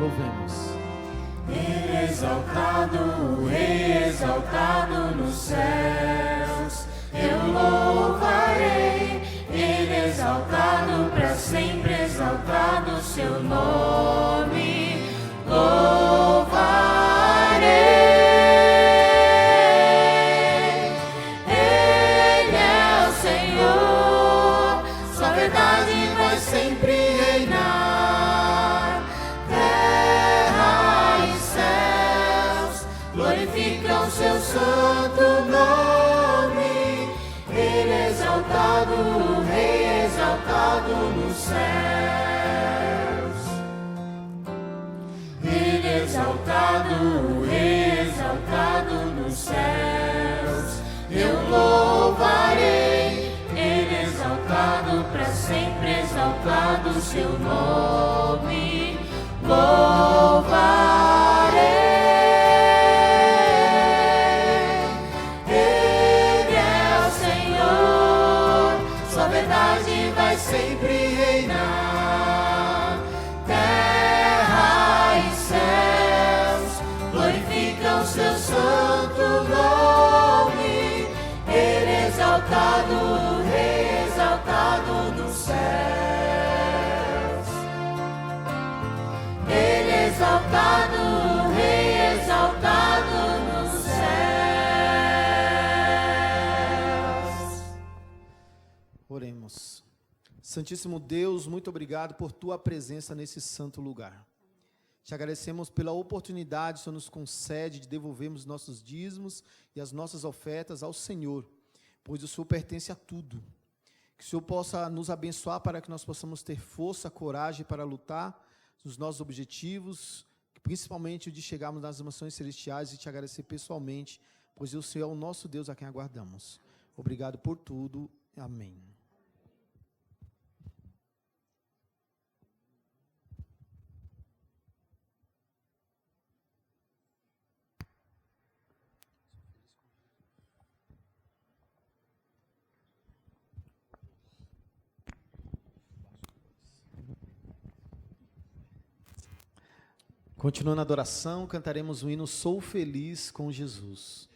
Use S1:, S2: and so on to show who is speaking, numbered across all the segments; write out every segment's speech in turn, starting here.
S1: Louvemos.
S2: Ele exaltado, o Rei exaltado nos céus, eu louvarei. Ele exaltado, para sempre exaltado o seu nome, louvarei. Ele é o Senhor, sua verdade vai sempre reinar. Glorificam seu santo nome. Ele exaltado, o Rei exaltado nos céus. Ele exaltado, o Rei exaltado nos céus, eu louvarei. Ele exaltado, para sempre exaltado o seu nome, louvarei. Vai sempre reinar. Terra e céus glorificam seu santo nome. Ele exaltado, o Rei exaltado nos céus. Ele exaltado, o Rei exaltado nos céus.
S1: Oremos. Santíssimo Deus, muito obrigado por Tua presença nesse santo lugar. Te agradecemos pela oportunidade que o Senhor nos concede de devolvermos nossos dízimos e as nossas ofertas ao Senhor, pois o Senhor pertence a tudo. Que o Senhor possa nos abençoar para que nós possamos ter força, coragem para lutar nos nossos objetivos, principalmente o de chegarmos nas mansões celestiais e te agradecer pessoalmente, pois o Senhor é o nosso Deus a quem aguardamos. Obrigado por tudo. Amém. Continuando a adoração, cantaremos o hino Sou Feliz com Jesus.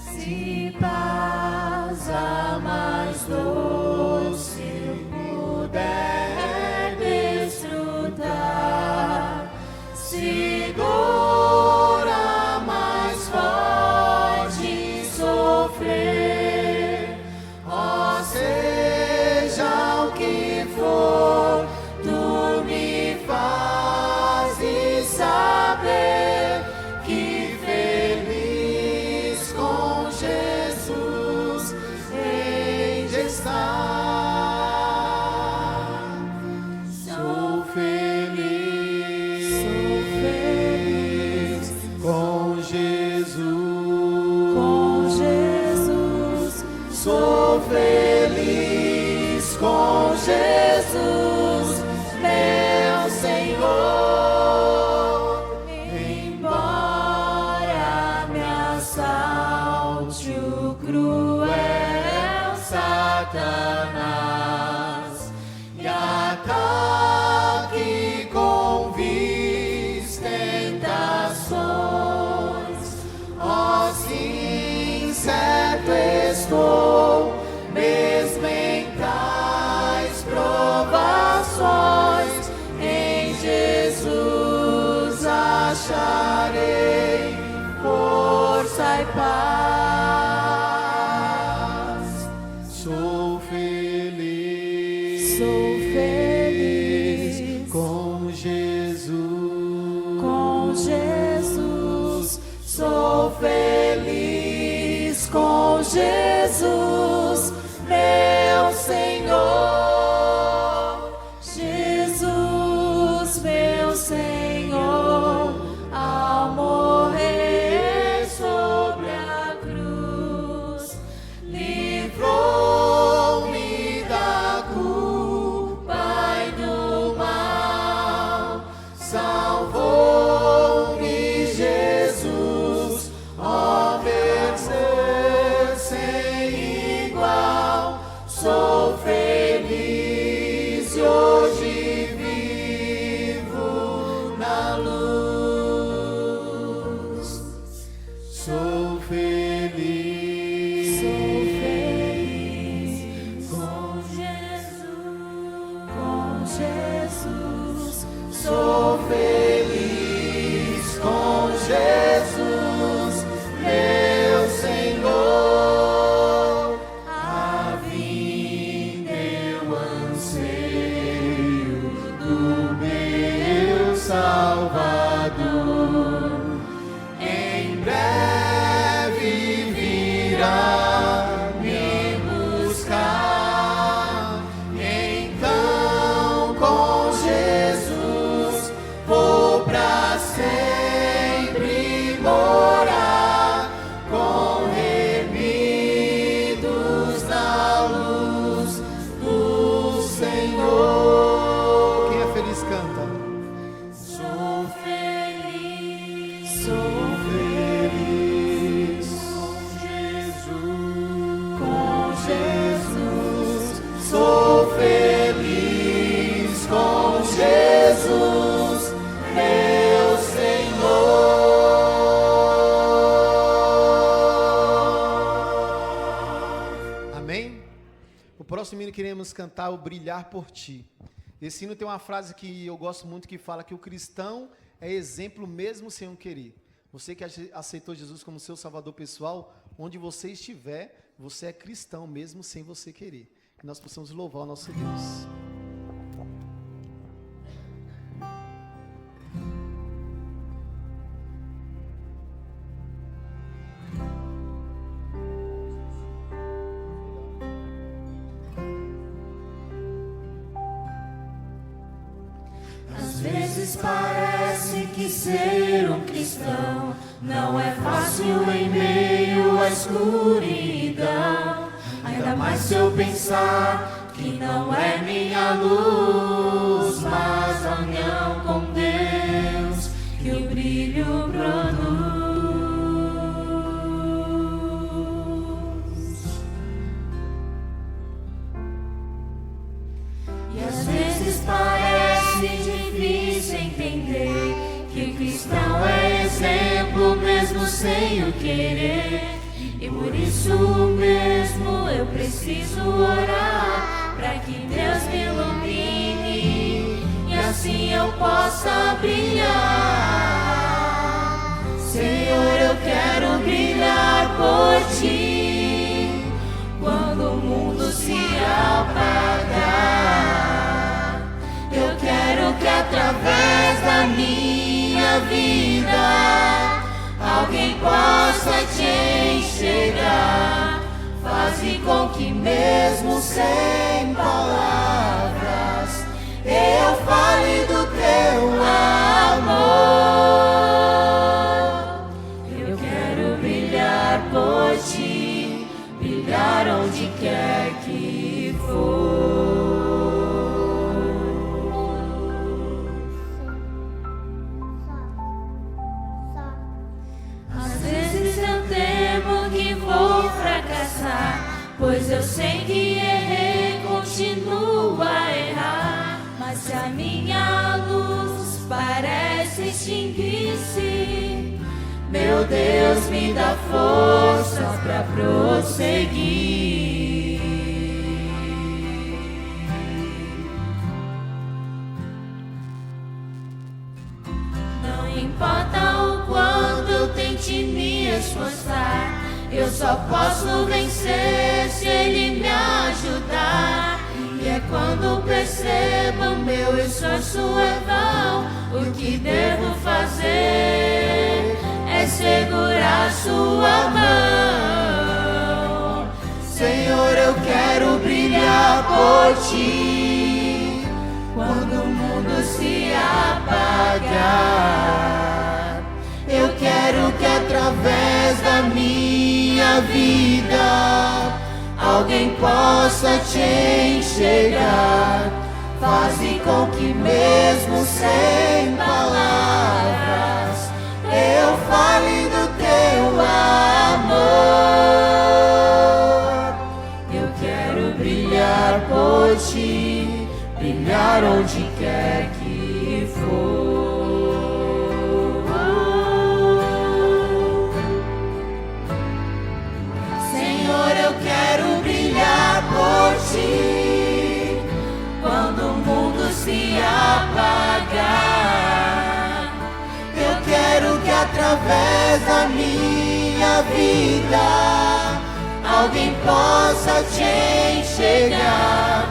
S2: Se paz a mais doce eu puder desfrutar, se dor a mais forte sofrer, ó seja o que for, tu me fazes saber que feliz com Jesus hei de estar. acharei força e paz.
S1: Sou feliz, com Jesus,
S2: sou feliz com Jesus, meu Senhor. Jesus, meu Senhor, ao morrer sobre a cruz, livrou-me da culpa e do mal, salvou-me Jesus, ó vencer sem igual. Sou feliz e hoje vivo na luz.
S1: sou feliz,
S2: com Jesus, sou feliz com Jesus, meu Senhor. A vida eu anseio do meu Salvador. Em breve virá me buscar. Então com Jesus vou pra sempre morar, com remidos na luz do Senhor.
S1: quem é feliz canta.
S2: Sou feliz com Jesus, sou feliz com Jesus, meu Senhor.
S1: Amém? O próximo hino queremos cantar o Brilhar por Ti. Esse hino tem uma frase que eu gosto muito que fala que o cristão é exemplo mesmo sem o querer. Você que aceitou Jesus como seu salvador pessoal, onde você estiver, você é cristão mesmo sem você querer. Que nós possamos louvar o nosso Deus.
S2: Às vezes parece que ser um cristão não é fácil em meio à escuridão. Ainda mais se eu pensar que não é minha luz, mas a união com Deus que o brilho produz. E às vezes parece difícil entender que o cristão é exemplo mesmo sem o querer. E por isso mesmo eu preciso orar para que Deus me ilumine e assim eu possa brilhar. Senhor, eu quero brilhar por Ti quando o mundo se apagar. Eu quero que através da minha vida alguém possa Te enxergar. Faze com que mesmo sem palavras eu fale do Teu amor. Eu quero brilhar por Ti, brilhar onde quer que for. Às vezes eu temo que vou fracassar, pois eu sei que errei, continuo a errar. Mas se a minha luz parece extinguir-se, meu Deus me dá força pra prosseguir. Não importa esforçar. Eu só posso vencer se Ele me ajudar. E é quando percebo meu esforço é vão. O que devo fazer é segurar sua mão. Senhor, eu quero brilhar por Ti quando o mundo se apagar. Eu quero que através da minha vida alguém possa Te enxergar. Faze com que mesmo sem palavras eu fale do Teu amor. Eu quero brilhar por Ti, brilhar onde quer que for. Senhor, eu quero brilhar por Ti quando o mundo se apagar. Eu quero que através da minha vida alguém possa Te enxergar.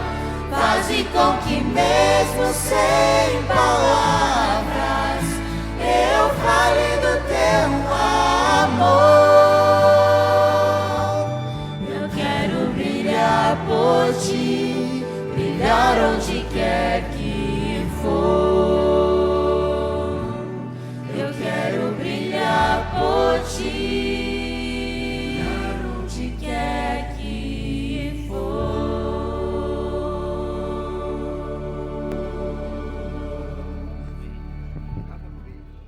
S2: Faze com que mesmo sem palavras eu fale do Teu amor. Eu quero brilhar por Ti, brilhar onde quer que for. Eu quero brilhar por Ti, onde quer que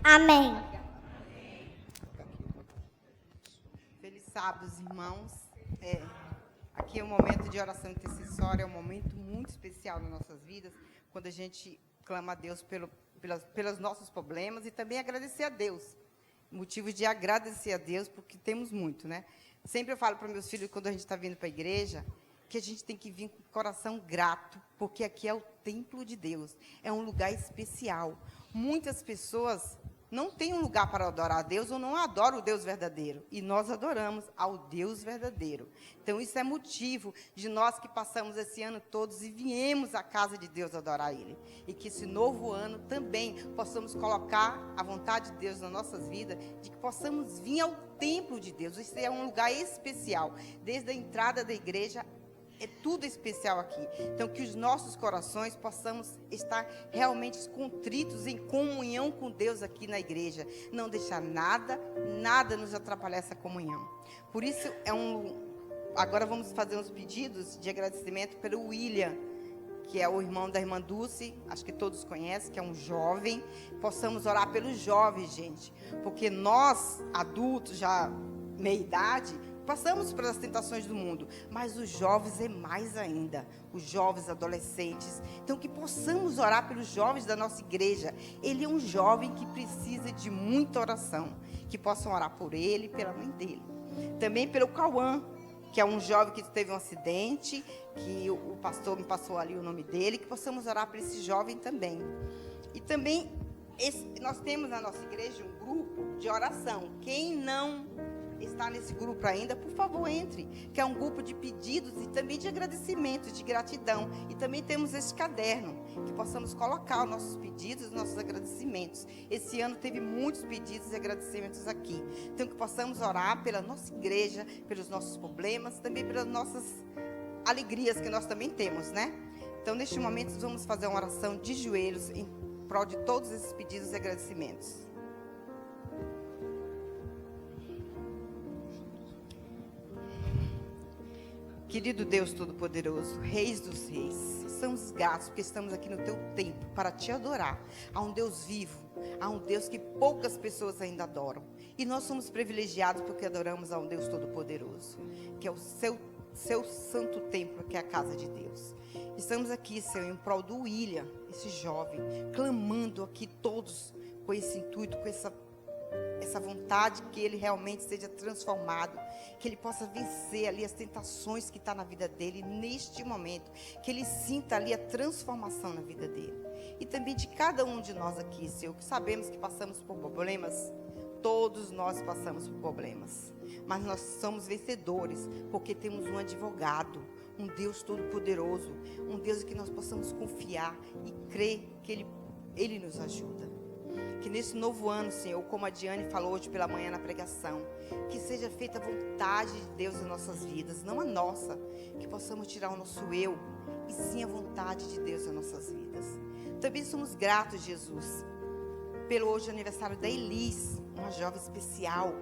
S3: Amém.
S4: Feliz sábado, irmãos. Aqui é um momento de oração intercessória, é um momento muito especial nas nossas vidas, quando a gente clama a Deus pelos nossos problemas e também agradecer a Deus. Motivos de agradecer a Deus, porque temos muito, né? Sempre eu falo para meus filhos, quando a gente está vindo para a igreja, que a gente tem que vir com o coração grato, porque aqui é o templo de Deus, é um lugar especial. Muitas pessoas não têm um lugar para adorar a Deus ou não adoram o Deus verdadeiro. E nós adoramos ao Deus verdadeiro. Então, isso é motivo de nós que passamos esse ano todos e viemos à casa de Deus adorar Ele. E que esse novo ano também possamos colocar a vontade de Deus nas nossas vidas, de que possamos vir ao templo de Deus. Isso é um lugar especial. Desde a entrada da igreja, é tudo especial aqui. Então, que os nossos corações possamos estar realmente contritos em comunhão com Deus aqui na igreja. Não deixar nada nos atrapalhar essa comunhão. Por isso, agora vamos fazer uns pedidos de agradecimento pelo William, que é o irmão da irmã Dulce, acho que todos conhecem, que é um jovem. Possamos orar pelos jovens, gente. Porque nós, adultos, já meia idade, passamos pelas tentações do mundo, mas os jovens é mais ainda, os jovens adolescentes. Então, que possamos orar pelos jovens da nossa igreja. Ele é um jovem que precisa de muita oração, que possam orar por ele e pela mãe dele. Também pelo Cauã, que é um jovem que teve um acidente, que o pastor me passou ali o nome dele, que possamos orar por esse jovem também. E também, nós temos na nossa igreja um grupo de oração. Quem não está nesse grupo ainda, por favor, entre, que é um grupo de pedidos e também de agradecimentos, de gratidão. E também temos esse caderno, que possamos colocar os nossos pedidos, os nossos agradecimentos. Esse ano teve muitos pedidos e agradecimentos aqui. Então, que possamos orar pela nossa igreja, pelos nossos problemas, também pelas nossas alegrias que nós também temos, né? Então, neste momento, vamos fazer uma oração de joelhos em prol de todos esses pedidos e agradecimentos. Querido Deus Todo-Poderoso, Reis dos Reis, somos gratos porque estamos aqui no Teu templo para Te adorar. Há um Deus vivo, há um Deus que poucas pessoas ainda adoram. E nós somos privilegiados porque adoramos a um Deus Todo-Poderoso, que é o seu santo templo, que é a casa de Deus. Estamos aqui, Senhor, em prol do William, esse jovem, clamando aqui todos com esse intuito, com essa vontade que ele realmente seja transformado, que ele possa vencer ali as tentações que está na vida dele neste momento, que ele sinta ali a transformação na vida dele. E também de cada um de nós aqui, Senhor, que sabemos que passamos por problemas todos nós passamos por problemas, mas nós somos vencedores, porque temos um advogado, um Deus todo-poderoso, um Deus que nós possamos confiar e crer que Ele nos ajuda. Que nesse novo ano, Senhor, como a Diane falou hoje pela manhã na pregação, que seja feita a vontade de Deus em nossas vidas, não a nossa, que possamos tirar o nosso eu, e sim a vontade de Deus em nossas vidas. Também somos gratos, Jesus, pelo hoje aniversário da Elis, uma jovem especial,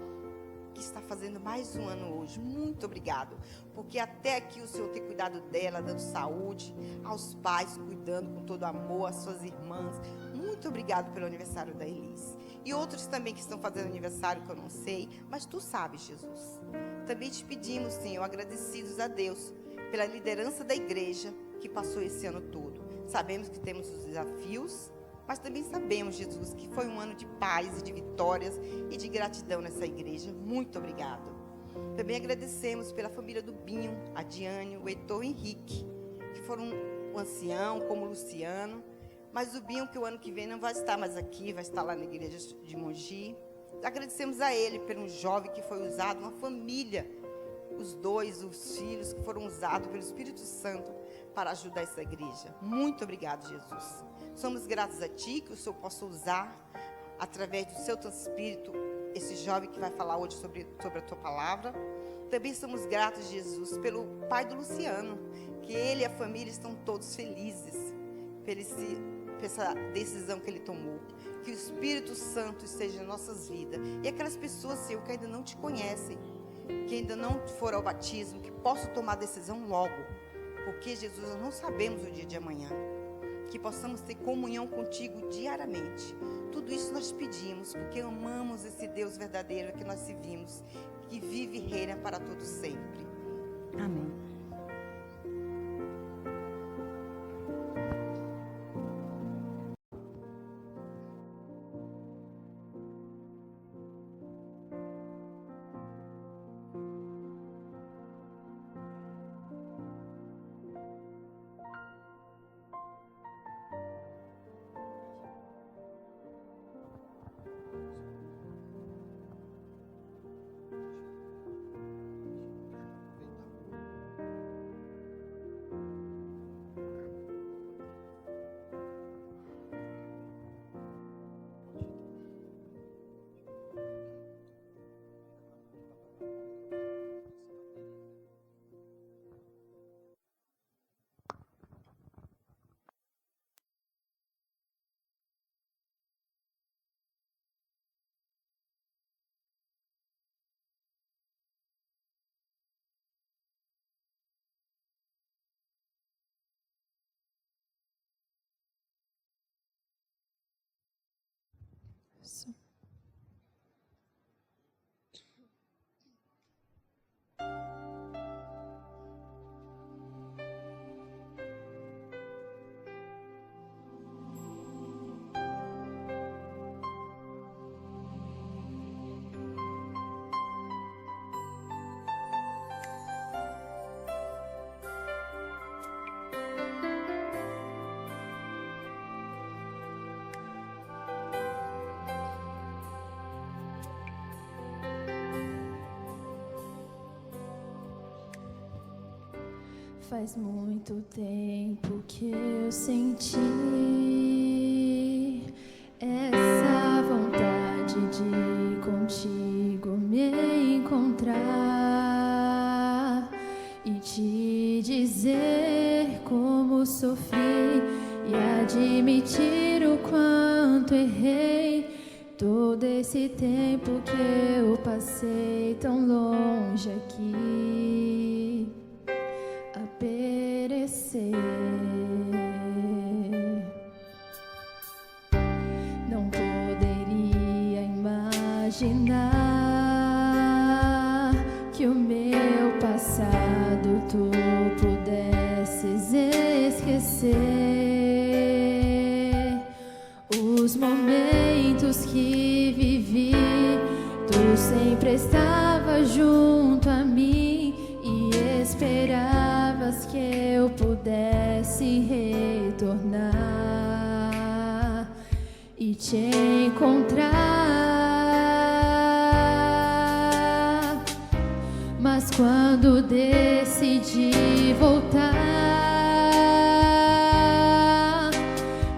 S4: que está fazendo mais um ano hoje. Muito obrigado, porque até aqui o Senhor tem cuidado dela, dando saúde, aos pais, cuidando com todo amor, às suas irmãs. Muito obrigado pelo aniversário da Elis. E outros também que estão fazendo aniversário que eu não sei, mas Tu sabes, Jesus. Também te pedimos, Senhor, agradecidos a Deus, pela liderança da igreja que passou esse ano todo. Sabemos que temos os desafios, mas também sabemos, Jesus, que foi um ano de paz e de vitórias e de gratidão nessa igreja. Muito obrigado. Também agradecemos pela família do Binho, a Diane, o Heitor e o Henrique, que foram o ancião, como o Luciano. Mas o Binho, que o ano que vem não vai estar mais aqui, vai estar lá na igreja de Mogi. Agradecemos a ele por um jovem que foi usado, uma família, os dois, os filhos que foram usados pelo Espírito Santo para ajudar essa igreja. Muito obrigado, Jesus. Somos gratos a Ti, que o Senhor possa usar, através do Seu Santo Espírito, esse jovem que vai falar hoje sobre a Tua palavra. Também somos gratos, Jesus, pelo pai do Luciano, que ele e a família estão todos felizes por essa decisão que ele tomou. Que o Espírito Santo esteja em nossas vidas. E aquelas pessoas, Senhor, que ainda não Te conhecem, que ainda não foram ao batismo, que possam tomar a decisão logo. Porque, Jesus, nós não sabemos o dia de amanhã. Que possamos ter comunhão contigo diariamente. Tudo isso nós pedimos, porque amamos esse Deus verdadeiro que nós servimos, que vive e reina para todo sempre. Amém.
S2: Faz muito tempo que eu senti essa vontade de contigo me encontrar e te dizer como sofri e admitir o quanto errei. Todo esse tempo que eu passei tão longe aqui a perecer. Não poderia imaginar que o meu passado tu pudesses esquecer. Os momentos que vivi, tu sempre estava junto a mim e esperavas que eu pudesse retornar e te encontrar. Mas quando decidi voltar,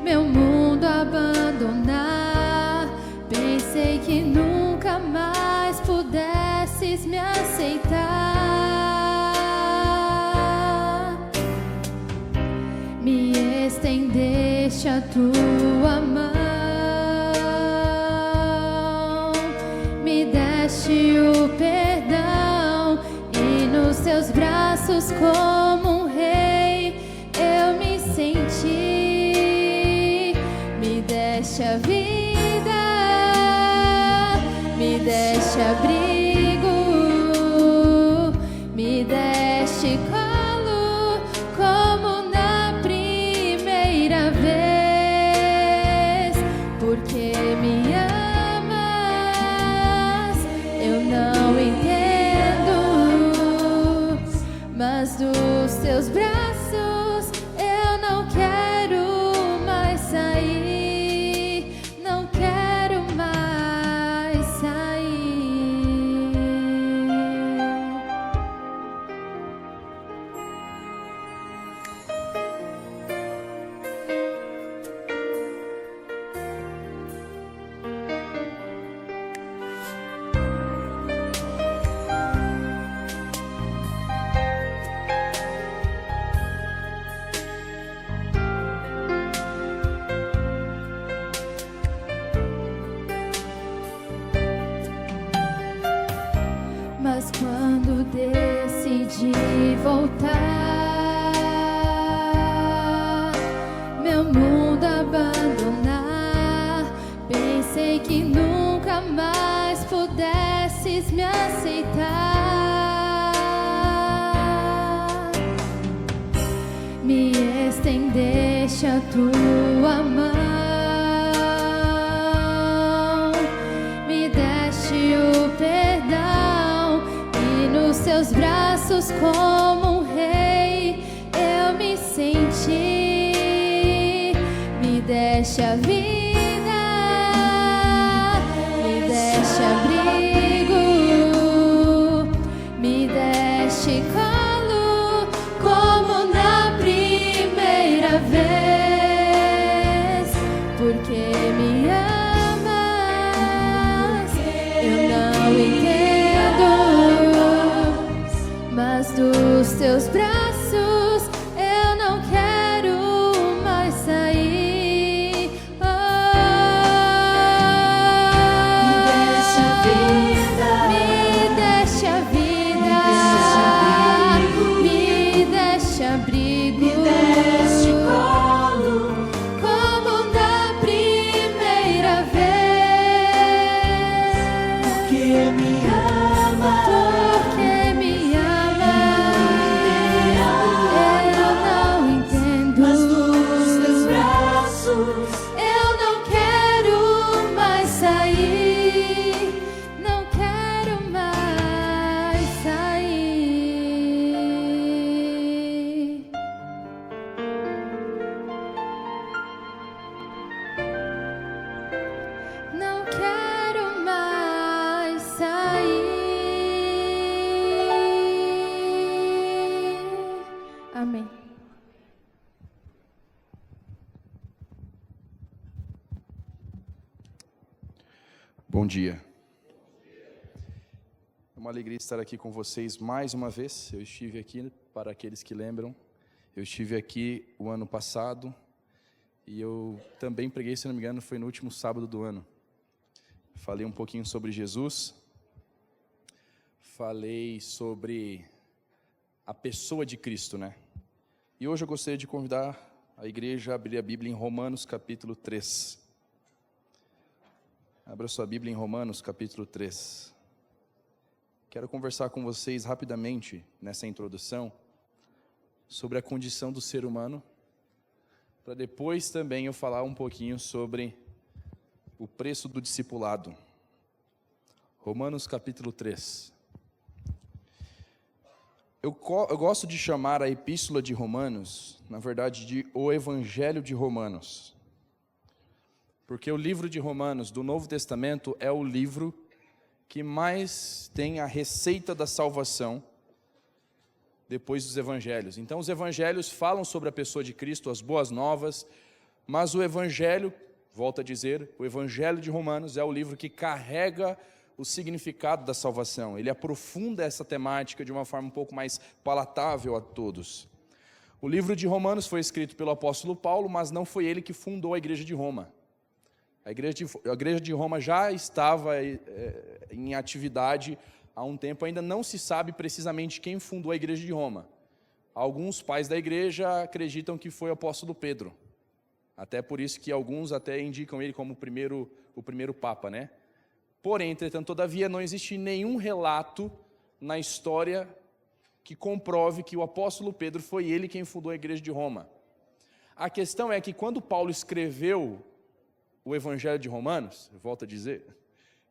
S2: meu mundo abandonar, pensei que nunca mais pudesses me aceitar. Me estendeste a tua mão, me deste o perdão, e nos teus braços como um rei eu me senti. Me deste a vida, me deste abrigo, me deste colo como na primeira vez. Porque me amas, eu não entendo, mas dos teus braços eu não quero mais sair, não quero mais sair. Mas quando decidi voltar, meu mundo abandonar, pensei que nunca mais pudesses me aceitar. Me estendeste a tua mão, me deste o perdão, e nos teus braços como um rei eu me senti. Me deste a vida, me deste abrigo, me deste colo como na primeira vez. Porque me amas, eu não entendo, mas dos teus braços eu não quero mais sair. Me deste a vida, me deste abrigo, me deste colo como na primeira vez. Porque me amas, eu não entendo, mas dos teus braços eu não quero mais sair, não quero mais sair. Não quero mais sair. Amém.
S3: Bom dia. É uma alegria estar aqui com vocês mais uma vez. Eu estive aqui, para aqueles que lembram, eu estive aqui o ano passado e eu também preguei, se não me engano, foi no último sábado do ano. Falei um pouquinho sobre Jesus, falei sobre a pessoa de Cristo, né? E hoje eu gostaria de convidar a igreja a abrir a Bíblia em Romanos capítulo 3. Abra sua Bíblia em Romanos capítulo 3. Quero conversar com vocês rapidamente, nessa introdução, sobre a condição do ser humano, para depois também eu falar um pouquinho sobre o preço do discipulado. Romanos capítulo 3. Eu gosto de chamar a Epístola de Romanos, na verdade, de o Evangelho de Romanos. Porque o livro de Romanos do Novo Testamento é o livro que mais tem a receita da salvação depois dos evangelhos. Então, os evangelhos falam sobre a pessoa de Cristo, as boas novas, mas o evangelho, volto a dizer, o evangelho de Romanos é o livro que carrega o significado da salvação. Ele aprofunda essa temática de uma forma um pouco mais palatável a todos. O livro de Romanos foi escrito pelo apóstolo Paulo, mas não foi ele que fundou a igreja de Roma. A igreja de Roma já estava em atividade há um tempo, ainda não se sabe precisamente quem fundou a igreja de Roma. Alguns pais da igreja acreditam que foi o apóstolo Pedro. Até por isso que alguns até indicam ele como o primeiro papa, né? Porém, entretanto, todavia, não existe nenhum relato na história que comprove que o apóstolo Pedro foi ele quem fundou a igreja de Roma. A questão é que quando Paulo escreveu o evangelho de Romanos, eu volto a dizer,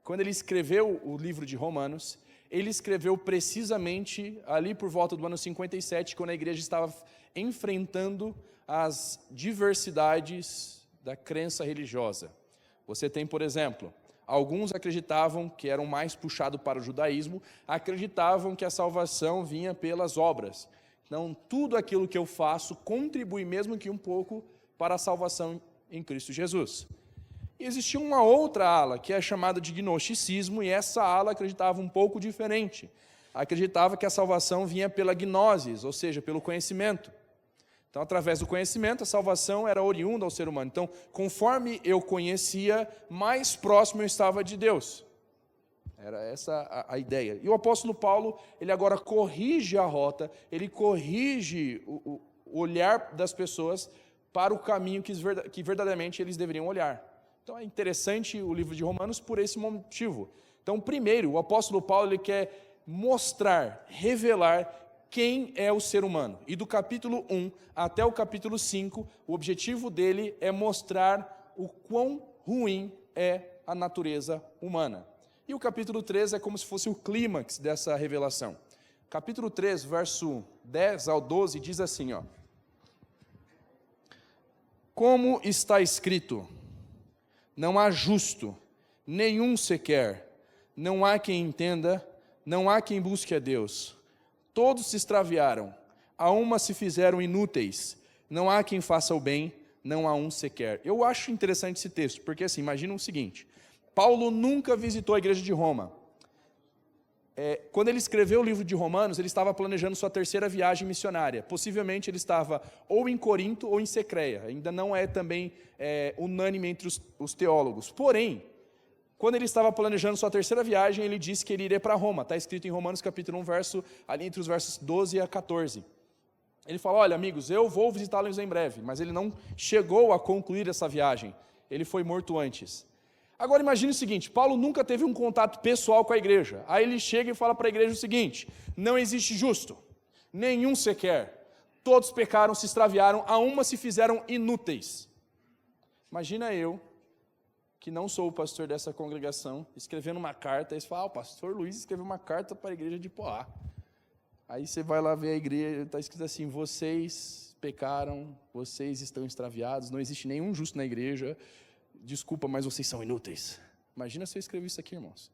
S3: quando ele escreveu o livro de Romanos, ele escreveu precisamente ali por volta do ano 57, quando a igreja estava enfrentando as diversidades da crença religiosa. Você tem, por exemplo, alguns acreditavam que eram mais puxados para o judaísmo, acreditavam que a salvação vinha pelas obras. Então, tudo aquilo que eu faço contribui mesmo que um pouco para a salvação em Cristo Jesus. E existia uma outra ala, que é chamada de gnosticismo, e essa ala acreditava um pouco diferente. Acreditava que a salvação vinha pela gnosis, ou seja, pelo conhecimento. Então, através do conhecimento, a salvação era oriunda ao ser humano. Então, conforme eu conhecia, mais próximo eu estava de Deus. Era essa a ideia. E o apóstolo Paulo, ele agora corrige a rota, ele corrige o olhar das pessoas para o caminho que verdadeiramente eles deveriam olhar. Então, é interessante o livro de Romanos por esse motivo. Então, primeiro, o apóstolo Paulo ele quer mostrar, revelar quem é o ser humano. E do capítulo 1 até o capítulo 5, o objetivo dele é mostrar o quão ruim é a natureza humana. E o capítulo 3 é como se fosse o clímax dessa revelação. Capítulo 3, verso 10 ao 12, diz assim, ó: Como está escrito, não há justo, nenhum sequer, não há quem entenda, não há quem busque a Deus. Todos se extraviaram, a uma se fizeram inúteis, não há quem faça o bem, não há um sequer. Eu acho interessante esse texto, porque assim, imagina o seguinte, Paulo nunca visitou a igreja de Roma. Quando ele escreveu o livro de Romanos, ele estava planejando sua terceira viagem missionária. Possivelmente ele estava ou em Corinto ou em Secreia. Ainda não é também unânime entre os teólogos. Porém, quando ele estava planejando sua terceira viagem, ele disse que ele iria para Roma. Está escrito em Romanos capítulo 1, ali entre os versos 12 a 14. Ele fala, olha amigos, eu vou visitá-los em breve. Mas ele não chegou a concluir essa viagem. Ele foi morto antes. Agora imagine o seguinte, Paulo nunca teve um contato pessoal com a igreja. Aí ele chega e fala para a igreja o seguinte, não existe justo, nenhum sequer. Todos pecaram, se extraviaram, a uma se fizeram inúteis. Imagina eu, que não sou o pastor dessa congregação, escrevendo uma carta, e você fala, o pastor Luiz escreveu uma carta para a igreja de Poá. Aí você vai lá ver a igreja, está escrito assim, vocês pecaram, vocês estão extraviados, não existe nenhum justo na igreja, desculpa, mas vocês são inúteis. Imagina se eu escrevi isso aqui, irmãos.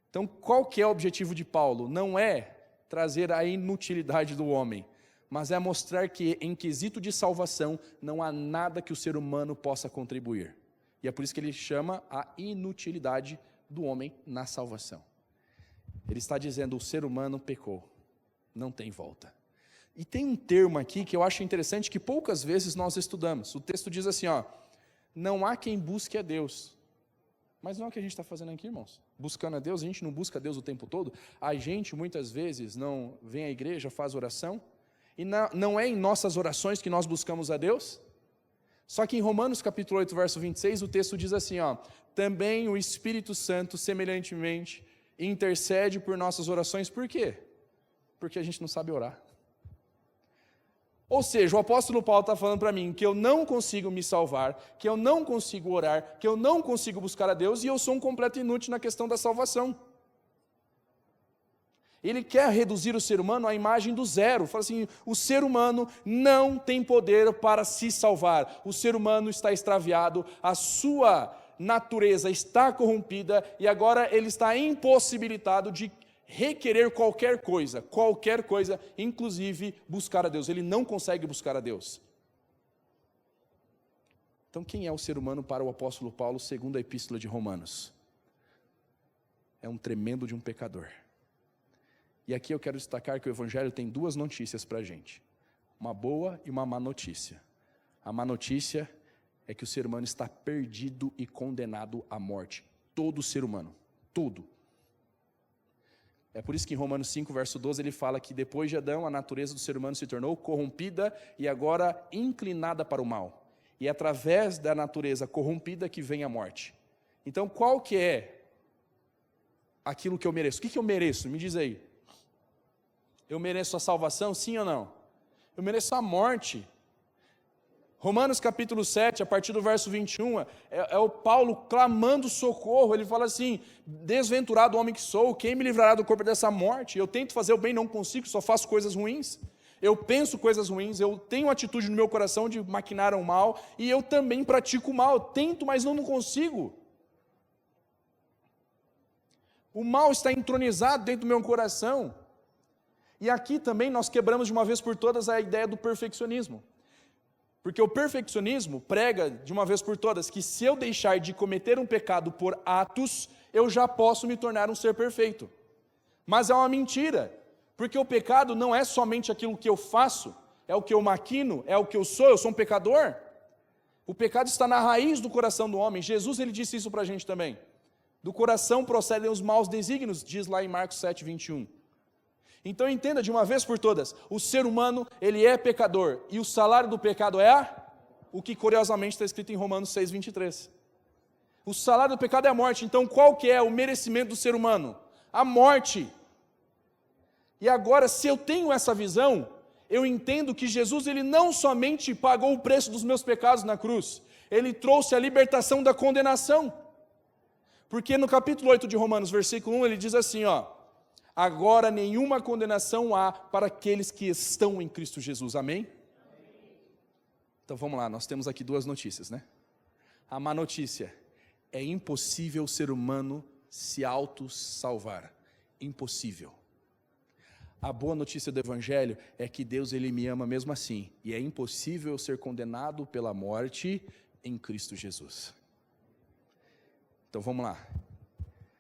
S3: Então, qual que é o objetivo de Paulo? Não é trazer a inutilidade do homem, mas é mostrar que, em quesito de salvação, não há nada que o ser humano possa contribuir. E é por isso que ele chama a inutilidade do homem na salvação. Ele está dizendo, o ser humano pecou, não tem volta. E tem um termo aqui que eu acho interessante, que poucas vezes nós estudamos. O texto diz assim, ó, não há quem busque a Deus. Mas não é o que a gente está fazendo aqui, irmãos. Buscando a Deus, a gente não busca a Deus o tempo todo. A gente, muitas vezes, não vem à igreja, faz oração. E não é em nossas orações que nós buscamos a Deus. Só que em Romanos capítulo 8, verso 26, o texto diz assim, ó, também o Espírito Santo, semelhantemente, intercede por nossas orações. Por quê? Porque a gente não sabe orar. Ou seja, o apóstolo Paulo está falando para mim que eu não consigo me salvar, que eu não consigo orar, que eu não consigo buscar a Deus e eu sou um completo inútil na questão da salvação. Ele quer reduzir o ser humano à imagem do zero. Fala assim, o ser humano não tem poder para se salvar. O ser humano está extraviado, a sua natureza está corrompida e agora ele está impossibilitado de requerer qualquer coisa, inclusive buscar a Deus. Ele não consegue buscar a Deus. Então, quem é o ser humano para o apóstolo Paulo, segundo a epístola de Romanos? É um tremendo de um pecador. E aqui eu quero destacar que o Evangelho tem duas notícias para a gente. Uma boa e uma má notícia. A má notícia é que o ser humano está perdido e condenado à morte. Todo ser humano. Todo. É por isso que em Romanos 5, verso 12, ele fala que depois de Adão, a natureza do ser humano se tornou corrompida e agora inclinada para o mal. E é através da natureza corrompida que vem a morte. Então, qual que é aquilo que eu mereço? O que eu mereço? Me diz aí. Eu mereço a salvação, sim ou não? Eu mereço a morte. Romanos capítulo 7, a partir do verso 21, é o Paulo clamando socorro. Ele fala assim: desventurado homem que sou, quem me livrará do corpo dessa morte? Eu tento fazer o bem, não consigo, só faço coisas ruins. Eu penso coisas ruins, eu tenho atitude no meu coração de maquinar o mal, e eu também pratico o mal. Eu tento, mas não consigo. O mal está entronizado dentro do meu coração. E aqui também nós quebramos de uma vez por todas a ideia do perfeccionismo. Porque o perfeccionismo prega de uma vez por todas que se eu deixar de cometer um pecado por atos, eu já posso me tornar um ser perfeito. Mas é uma mentira, porque o pecado não é somente aquilo que eu faço, é o que eu maquino, é o que eu sou um pecador. O pecado está na raiz do coração do homem. Jesus, ele disse isso para a gente também. Do coração procedem os maus desígnios, diz lá em Marcos 7, 21. Então entenda de uma vez por todas, o ser humano, ele é pecador, e o salário do pecado é o que curiosamente está escrito em Romanos 6, 23. O salário do pecado é a morte. Então qual que é o merecimento do ser humano? A morte. E agora, se eu tenho essa visão, eu entendo que Jesus, ele não somente pagou o preço dos meus pecados na cruz, ele trouxe a libertação da condenação. Porque no capítulo 8 de Romanos, versículo 1, ele diz assim, agora nenhuma condenação há para aqueles que estão em Cristo Jesus. Amém? Então vamos lá, nós temos aqui duas notícias, né? A má notícia: é impossível o ser humano se auto-salvar. Impossível. A boa notícia do Evangelho é que Deus, ele me ama mesmo assim, e é impossível ser condenado pela morte em Cristo Jesus. Então vamos lá.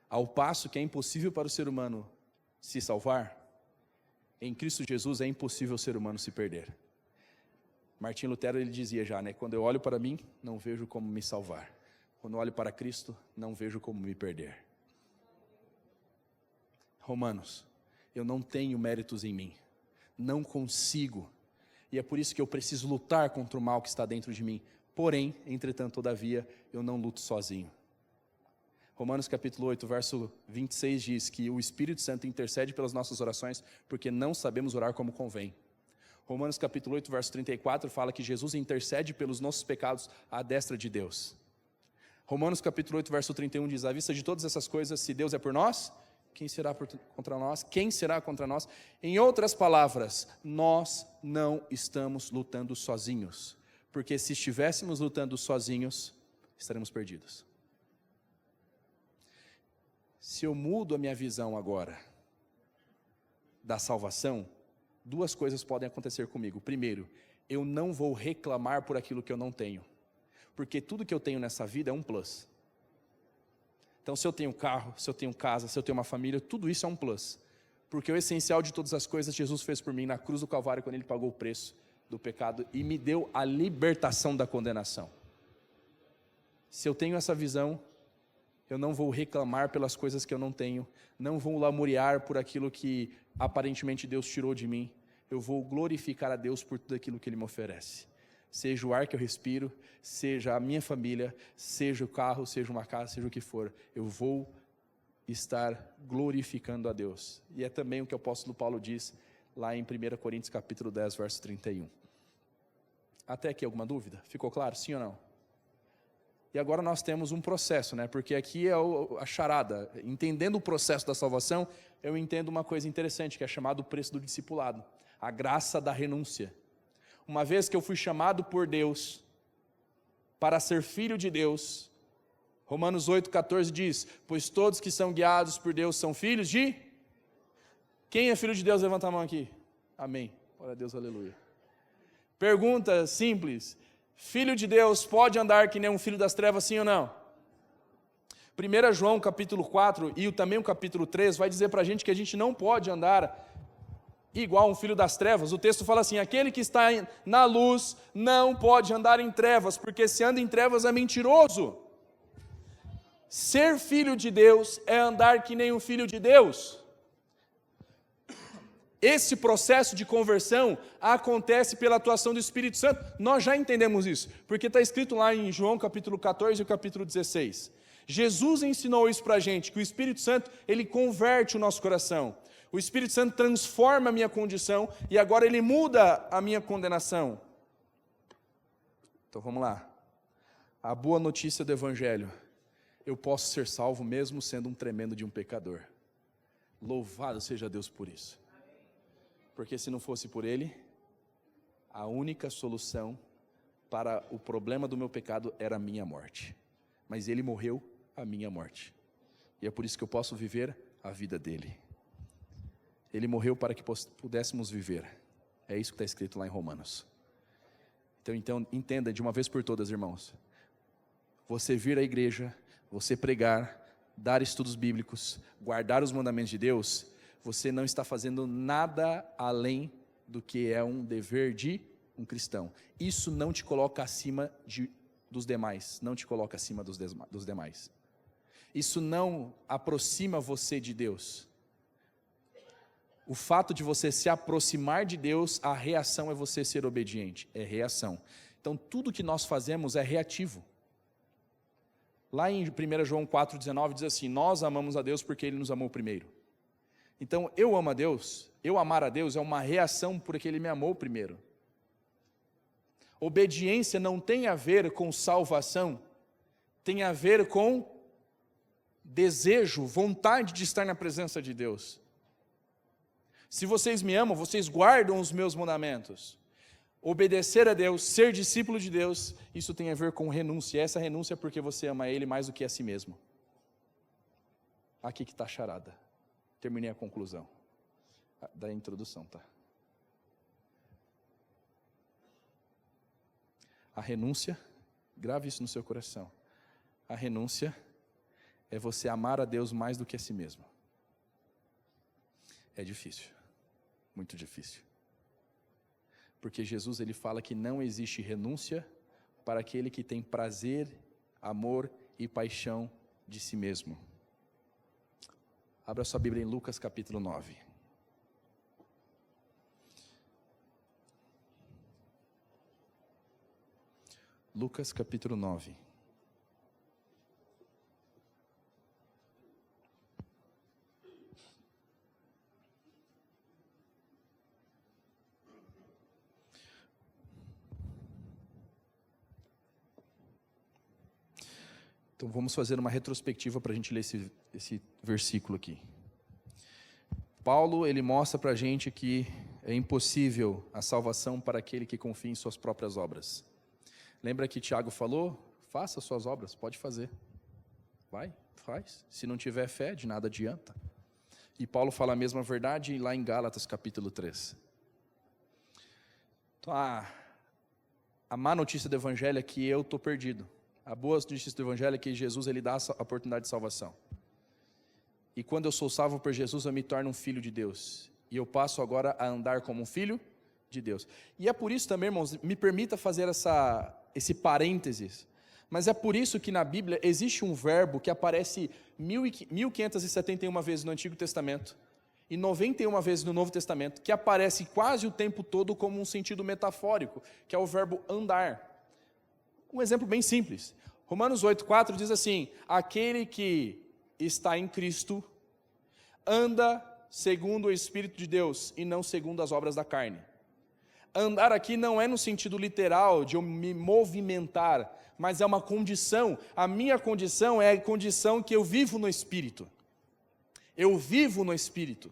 S3: Ao passo que é impossível para o ser humano se salvar, em Cristo Jesus é impossível o ser humano se perder. Martim Lutero, ele dizia já, quando eu olho para mim, não vejo como me salvar. Quando eu olho para Cristo, não vejo como me perder. Romanos, eu não tenho méritos em mim, não consigo, e é por isso que eu preciso lutar contra o mal que está dentro de mim. Porém, entretanto, todavia, eu não luto sozinho. Romanos capítulo 8, verso 26 diz que o Espírito Santo intercede pelas nossas orações, porque não sabemos orar como convém. Romanos capítulo 8, verso 34 fala que Jesus intercede pelos nossos pecados à destra de Deus. Romanos capítulo 8, verso 31 diz: à vista de todas essas coisas, se Deus é por nós, quem será contra nós? Quem será contra nós? Em outras palavras, nós não estamos lutando sozinhos, porque se estivéssemos lutando sozinhos, estaremos perdidos. Se eu mudo a minha visão agora da salvação, duas coisas podem acontecer comigo. Primeiro, eu não vou reclamar por aquilo que eu não tenho, porque tudo que eu tenho nessa vida é um plus. Então, se eu tenho carro, se eu tenho casa, se eu tenho uma família, tudo isso é um plus, porque o essencial de todas as coisas Jesus fez por mim na cruz do Calvário, quando Ele pagou o preço do pecado e me deu a libertação da condenação. Se eu tenho essa visão, eu não vou reclamar pelas coisas que eu não tenho, não vou lamuriar por aquilo que aparentemente Deus tirou de mim, eu vou glorificar a Deus por tudo aquilo que Ele me oferece. Seja o ar que eu respiro, seja a minha família, seja o carro, seja uma casa, seja o que for, eu vou estar glorificando a Deus. E é também o que o apóstolo Paulo diz lá em 1 Coríntios capítulo 10, verso 31. Até aqui alguma dúvida? Ficou claro? Sim ou não? E agora nós temos um processo, porque aqui é a charada. Entendendo o processo da salvação, eu entendo uma coisa interessante, que é chamado o preço do discipulado, a graça da renúncia. Uma vez que eu fui chamado por Deus para ser filho de Deus, Romanos 8,14 diz: pois todos que são guiados por Deus são filhos de... Quem é filho de Deus, levanta a mão aqui. Amém. Glória a Deus, aleluia. Pergunta simples. Filho de Deus pode andar que nem um filho das trevas, sim ou não? 1 João capítulo 4 e também o capítulo 3 vai dizer para a gente que a gente não pode andar igual um filho das trevas. O texto fala assim: aquele que está na luz não pode andar em trevas, porque se anda em trevas é mentiroso. Ser filho de Deus é andar que nem um filho de Deus. Esse processo de conversão acontece pela atuação do Espírito Santo. Nós já entendemos isso, porque está escrito lá em João capítulo 14 e capítulo 16. Jesus ensinou isso para a gente, que o Espírito Santo, ele converte o nosso coração. O Espírito Santo transforma a minha condição e agora ele muda a minha condenação. Então vamos lá. A boa notícia do Evangelho: eu posso ser salvo mesmo sendo um tremendo de um pecador. Louvado seja Deus por isso. Porque se não fosse por Ele, a única solução para o problema do meu pecado era a minha morte. Mas Ele morreu a minha morte. E é por isso que eu posso viver a vida dEle. Ele morreu para que pudéssemos viver. É isso que está escrito lá em Romanos. Então entenda de uma vez por todas, irmãos. Você vir à igreja, você pregar, dar estudos bíblicos, guardar os mandamentos de Deus, você não está fazendo nada além do que é um dever de um cristão. Isso não te coloca acima dos demais, não te coloca acima dos demais. Isso não aproxima você de Deus. O fato de você se aproximar de Deus, a reação é você ser obediente, é reação. Então tudo que nós fazemos é reativo. Lá em 1 João 4,19 diz assim: nós amamos a Deus porque Ele nos amou primeiro. Então eu amo a Deus, eu amar a Deus é uma reação porque Ele me amou primeiro. Obediência não tem a ver com salvação, tem a ver com desejo, vontade de estar na presença de Deus. Se vocês me amam, vocês guardam os meus mandamentos. Obedecer a Deus, ser discípulo de Deus, isso tem a ver com renúncia. E essa renúncia é porque você ama Ele mais do que a si mesmo. Aqui que está a charada. Terminei a conclusão da introdução, tá? A renúncia, grave isso no seu coração. A renúncia é você amar a Deus mais do que a si mesmo. É difícil, muito difícil. Porque Jesus, ele fala que não existe renúncia para aquele que tem prazer, amor e paixão de si mesmo. Abra sua Bíblia em Lucas capítulo 9. Lucas capítulo 9. Então vamos fazer uma retrospectiva para a gente ler esse versículo aqui. Paulo, ele mostra para a gente que é impossível a salvação para aquele que confia em suas próprias obras. Lembra que Tiago falou? Faça suas obras, pode fazer. Vai, faz. Se não tiver fé, de nada adianta. E Paulo fala a mesma verdade lá em Gálatas capítulo 3. Então, a má notícia do Evangelho é que eu estou perdido. A boa notícia do Evangelho é que Jesus, ele dá a oportunidade de salvação. E quando eu sou salvo por Jesus, eu me torno um filho de Deus. E eu passo agora a andar como um filho de Deus. E é por isso também, irmãos, me permita fazer esse parênteses. Mas é por isso que na Bíblia existe um verbo que aparece 1571 vezes no Antigo Testamento e 91 vezes no Novo Testamento, que aparece quase o tempo todo como um sentido metafórico, que é o verbo andar. Um exemplo bem simples. Romanos 8,4 diz assim: aquele que está em Cristo anda segundo o Espírito de Deus e não segundo as obras da carne. Andar aqui não é no sentido literal de eu me movimentar, mas é uma condição. A minha condição é a condição que eu vivo no Espírito. Eu vivo no Espírito.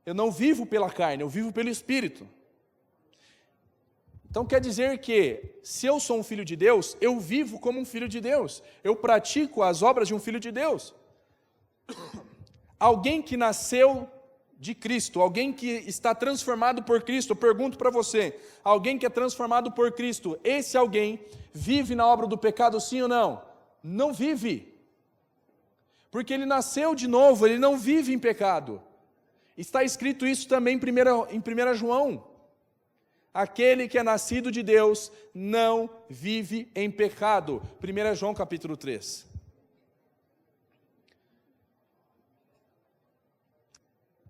S3: Eu não vivo pela carne, eu vivo pelo Espírito. Então quer dizer que, se eu sou um filho de Deus, eu vivo como um filho de Deus. Eu pratico as obras de um filho de Deus. Alguém que nasceu de Cristo, alguém que está transformado por Cristo, eu pergunto para você, alguém que é transformado por Cristo, esse alguém vive na obra do pecado, sim ou não? Não vive. Porque ele nasceu de novo, ele não vive em pecado. Está escrito isso também em 1 João. Aquele que é nascido de Deus não vive em pecado. 1 João capítulo 3.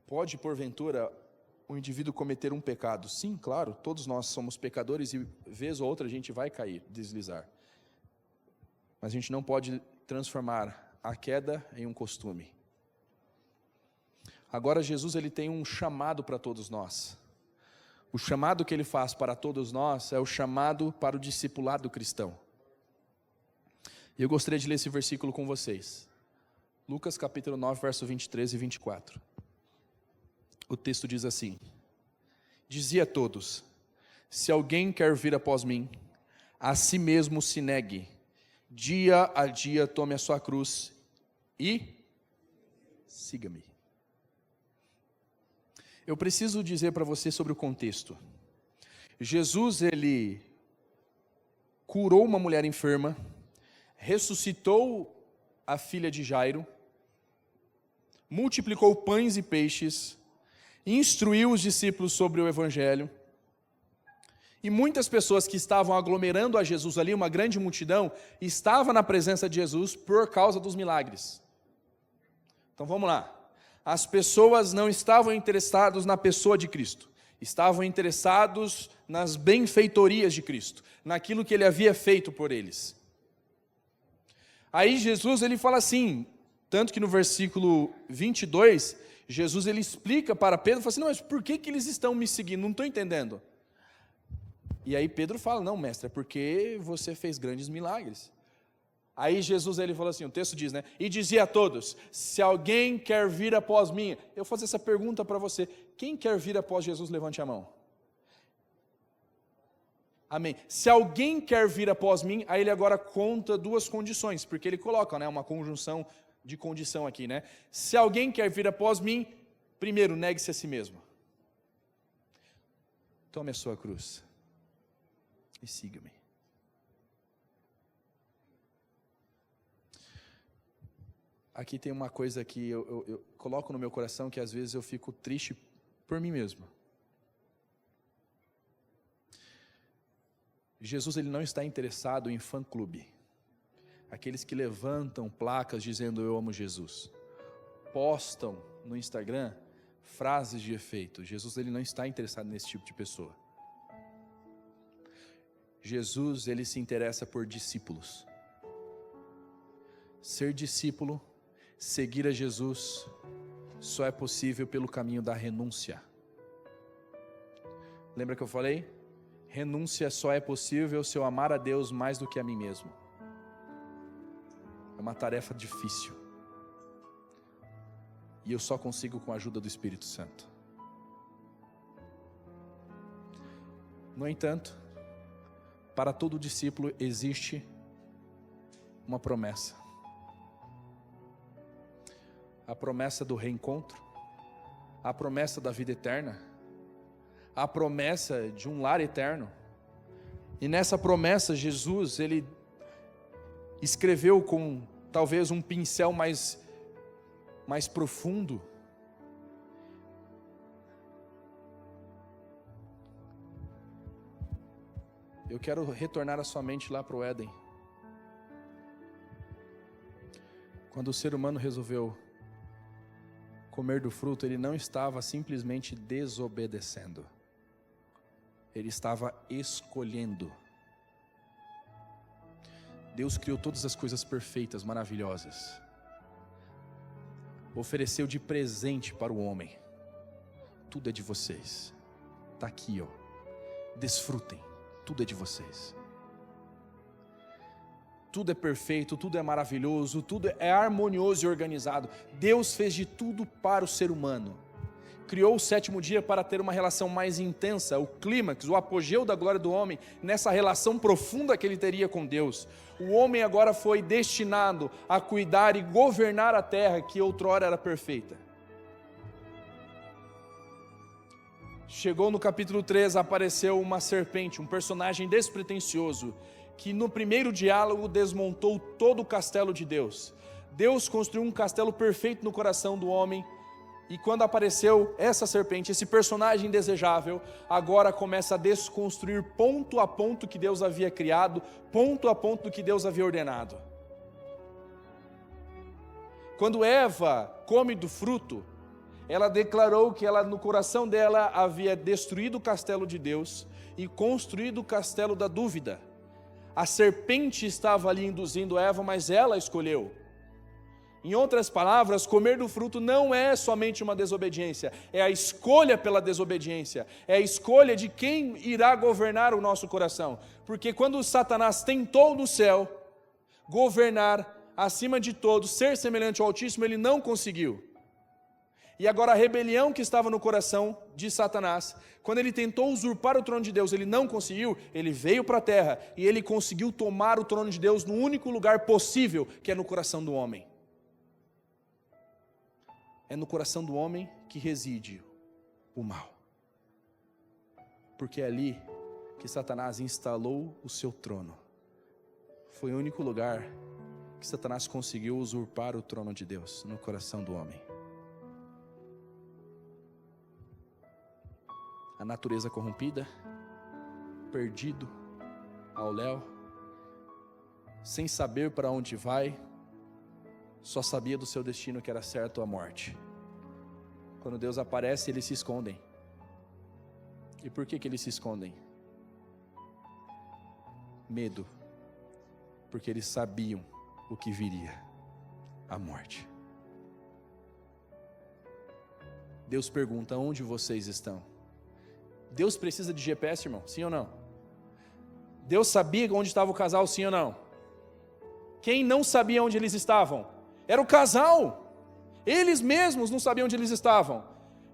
S3: Pode, porventura, o indivíduo cometer um pecado? Sim, claro, todos nós somos pecadores e vez ou outra a gente vai cair, deslizar. Mas a gente não pode transformar a queda em um costume. Agora Jesus ele tem um chamado para todos nós. O chamado que ele faz para todos nós é o chamado para o discipulado cristão. E eu gostaria de ler esse versículo com vocês. Lucas capítulo 9, verso 23 e 24. O texto diz assim: dizia a todos: se alguém quer vir após mim, a si mesmo se negue, dia a dia tome a sua cruz e siga-me. Eu preciso dizer para você sobre o contexto. Jesus, ele curou uma mulher enferma, ressuscitou a filha de Jairo, multiplicou pães e peixes, instruiu os discípulos sobre o evangelho, e muitas pessoas que estavam aglomerando a Jesus ali, uma grande multidão, estava na presença de Jesus por causa dos milagres. Então vamos lá. As pessoas não estavam interessadas na pessoa de Cristo, estavam interessados nas benfeitorias de Cristo, naquilo que ele havia feito por eles. Aí Jesus ele fala assim, tanto que no versículo 22, Jesus ele explica para Pedro, fala assim, não, mas por que eles estão me seguindo? Não estou entendendo. E aí Pedro fala, não mestre, é porque você fez grandes milagres. Aí Jesus ele falou assim, o texto diz, né? E dizia a todos, se alguém quer vir após mim, eu vou fazer essa pergunta para você, quem quer vir após Jesus, levante a mão. Amém. Se alguém quer vir após mim, aí ele agora conta duas condições, porque ele coloca, né, uma conjunção de condição aqui, né? Se alguém quer vir após mim, primeiro, negue-se a si mesmo. Tome a sua cruz e siga-me. Aqui tem uma coisa que eu coloco no meu coração, que às vezes eu fico triste por mim mesmo. Jesus ele não está interessado em fã-clube. Aqueles que levantam placas dizendo eu amo Jesus. Postam no Instagram frases de efeito. Jesus ele não está interessado nesse tipo de pessoa. Jesus ele se interessa por discípulos. Ser discípulo, seguir a Jesus, só é possível pelo caminho da renúncia. Lembra que eu falei? Renúncia só é possível se eu amar a Deus mais do que a mim mesmo. É uma tarefa difícil. E eu só consigo com a ajuda do Espírito Santo. No entanto, para todo discípulo existe uma promessa. A promessa do reencontro, a promessa da vida eterna, a promessa de um lar eterno. E nessa promessa Jesus, ele escreveu com talvez um pincel mais profundo. Eu quero retornar a sua mente lá para o Éden. Quando o ser humano resolveu comer do fruto, ele não estava simplesmente desobedecendo. Ele estava escolhendo. Deus criou todas as coisas perfeitas, maravilhosas. Ofereceu de presente para o homem. Tudo é de vocês. Está aqui, ó. Desfrutem. Tudo é de vocês. Tudo é perfeito, tudo é maravilhoso, tudo é harmonioso e organizado. Deus fez de tudo para o ser humano. Criou o sétimo dia para ter uma relação mais intensa, o clímax, o apogeu da glória do homem, nessa relação profunda que ele teria com Deus. O homem agora foi destinado a cuidar e governar a terra que outrora era perfeita. Chegou no capítulo 3, apareceu uma serpente, um personagem despretensioso, que no primeiro diálogo desmontou todo o castelo de Deus. Deus construiu um castelo perfeito no coração do homem, e quando apareceu essa serpente, esse personagem desejável, agora começa a desconstruir ponto a ponto o que Deus havia criado, ponto a ponto o que Deus havia ordenado. Quando Eva come do fruto, ela declarou que ela, no coração dela, havia destruído o castelo de Deus e construído o castelo da dúvida. A serpente estava ali induzindo Eva, mas ela escolheu. Em outras palavras, comer do fruto não é somente uma desobediência, é a escolha pela desobediência, é a escolha de quem irá governar o nosso coração. Porque quando Satanás tentou no céu governar acima de todos, ser semelhante ao Altíssimo, ele não conseguiu. E agora a rebelião que estava no coração de Satanás, quando ele tentou usurpar o trono de Deus, ele não conseguiu, ele veio para a terra e ele conseguiu tomar o trono de Deus no único lugar possível, que é no coração do homem. É no coração do homem que reside o mal. Porque é ali que Satanás instalou o seu trono. Foi o único lugar que Satanás conseguiu usurpar o trono de Deus no coração do homem. A natureza corrompida, perdido ao léu, sem saber para onde vai, só sabia do seu destino, que era certo, a morte. Quando Deus aparece, eles se escondem. E por que eles se escondem? Medo. Porque eles sabiam o que viria, a morte. Deus pergunta: onde vocês estão? Deus precisa de GPS, irmão? Sim ou não? Deus sabia onde estava o casal? Sim ou não? Quem não sabia onde eles estavam? Era o casal. Eles mesmos não sabiam onde eles estavam.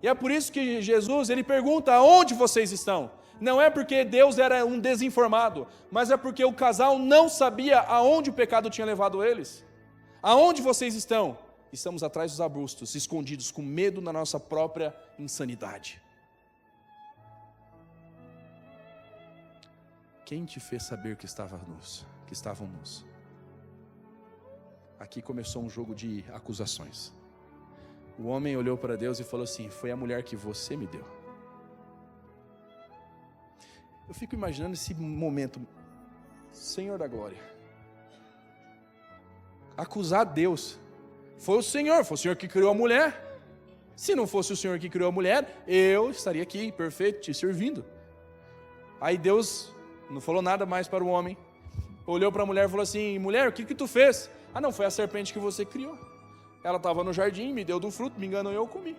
S3: E é por isso que Jesus, ele pergunta: aonde vocês estão? Não é porque Deus era um desinformado, mas é porque o casal não sabia aonde o pecado tinha levado eles. Aonde vocês estão? Estamos atrás dos arbustos, escondidos, com medo da nossa própria insanidade. Quem te fez saber que estavam nus? Aqui começou um jogo de acusações. O homem olhou para Deus e falou assim: foi a mulher que você me deu. Eu fico imaginando esse momento, Senhor da glória, acusar Deus. Foi o Senhor que criou a mulher. Se não fosse o Senhor que criou a mulher, eu estaria aqui, perfeito, te servindo. Aí Deus não falou nada mais para o homem, olhou para a mulher e falou assim: mulher, o que tu fez? Ah não, foi a serpente que você criou. Ela estava no jardim, me deu do fruto, me enganou e eu comi.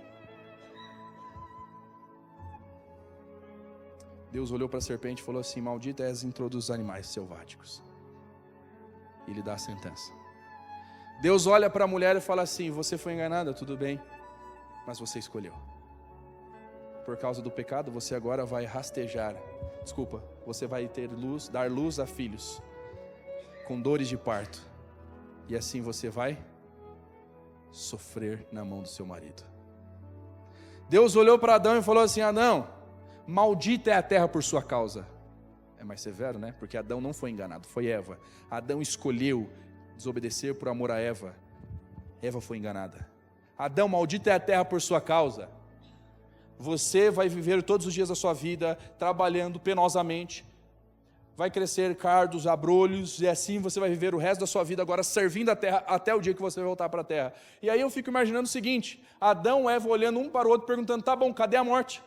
S3: Deus olhou para a serpente e falou assim: maldita és entre os animais selváticos. E lhe dá a sentença. Deus olha para a mulher e fala assim: você foi enganada, tudo bem, mas você escolheu. Por causa do pecado, você agora vai rastejar. Você vai ter luz, dar luz a filhos, com dores de parto. E assim você vai sofrer na mão do seu marido. Deus olhou para Adão e falou assim: Adão, maldita é a terra por sua causa. É mais severo, né? Porque Adão não foi enganado, foi Eva. Adão escolheu desobedecer por amor a Eva. Eva foi enganada. Adão, maldita é a terra por sua causa. Você vai viver todos os dias da sua vida trabalhando penosamente, vai crescer cardos, abrolhos, e assim você vai viver o resto da sua vida agora servindo a terra até o dia que você vai voltar para a terra. E aí eu fico imaginando o seguinte: Adão e Eva olhando um para o outro, perguntando: tá bom, cadê a morte?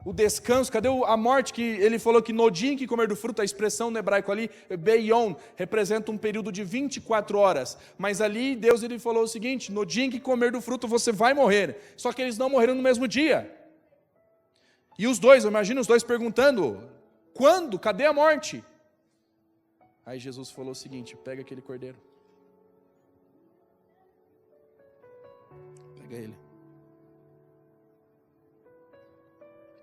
S3: O descanso, cadê a morte? Que ele falou que no dia em que comer do fruto, a expressão no hebraico ali, beion, representa um período de 24 horas. Mas ali Deus ele falou o seguinte: no dia em que comer do fruto você vai morrer. Só que eles não morreram no mesmo dia. E os dois, eu imagino os dois perguntando: quando? Cadê a morte? Aí Jesus falou o seguinte: pega aquele cordeiro. Pega ele.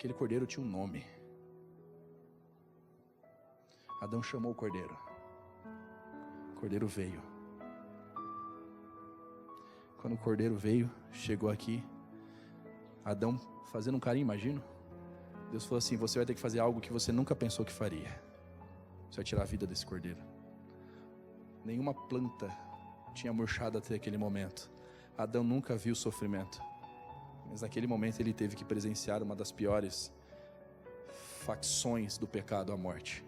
S3: Aquele cordeiro tinha um nome. Adão chamou o cordeiro. O cordeiro veio. Quando o cordeiro veio, chegou aqui, Adão fazendo um carinho, imagino. Deus falou assim: você vai ter que fazer algo que você nunca pensou que faria. Você vai tirar a vida desse cordeiro. Nenhuma planta tinha murchado até aquele momento. Adão nunca viu sofrimento. Mas naquele momento ele teve que presenciar uma das piores facções do pecado, a morte.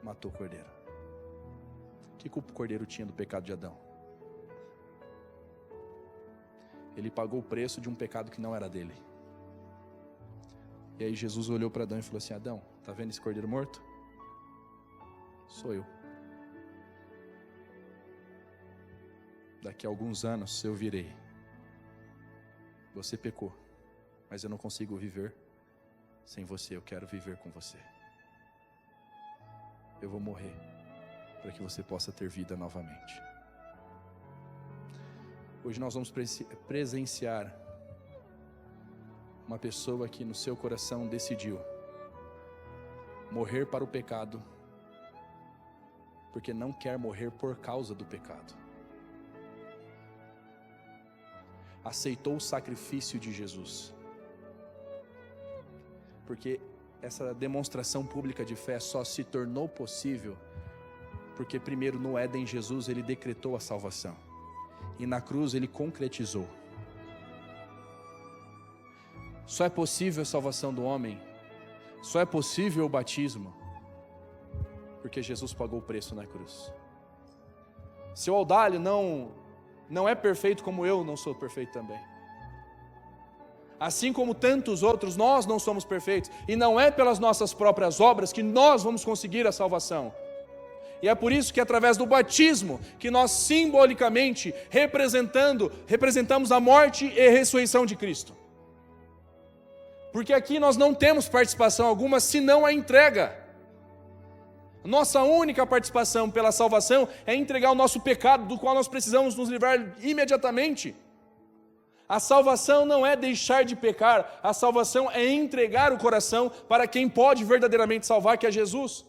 S3: Matou o cordeiro. Que culpa o cordeiro tinha do pecado de Adão? Ele pagou o preço de um pecado que não era dele. E aí Jesus olhou para Adão e falou assim: Adão, tá vendo esse cordeiro morto? Sou eu. Daqui a alguns anos eu virei. Você pecou, mas eu não consigo viver sem você. Eu quero viver com você. Eu vou morrer para que você possa ter vida novamente. Hoje nós vamos presenciar uma pessoa que no seu coração decidiu morrer para o pecado, porque não quer morrer por causa do pecado. Aceitou o sacrifício de Jesus. Porque essa demonstração pública de fé só se tornou possível porque primeiro no Éden Jesus ele decretou a salvação. E na cruz ele concretizou. Só é possível a salvação do homem, só é possível o batismo, porque Jesus pagou o preço na cruz. Seu Audálio não é perfeito como eu não sou perfeito também. Assim como tantos outros, nós não somos perfeitos. E não é pelas nossas próprias obras que nós vamos conseguir a salvação. E é por isso que através do batismo, que nós simbolicamente representamos a morte e a ressurreição de Cristo. Porque aqui nós não temos participação alguma, senão a entrega. Nossa única participação pela salvação é entregar o nosso pecado, do qual nós precisamos nos livrar imediatamente. A salvação não é deixar de pecar, a salvação é entregar o coração para quem pode verdadeiramente salvar, que é Jesus.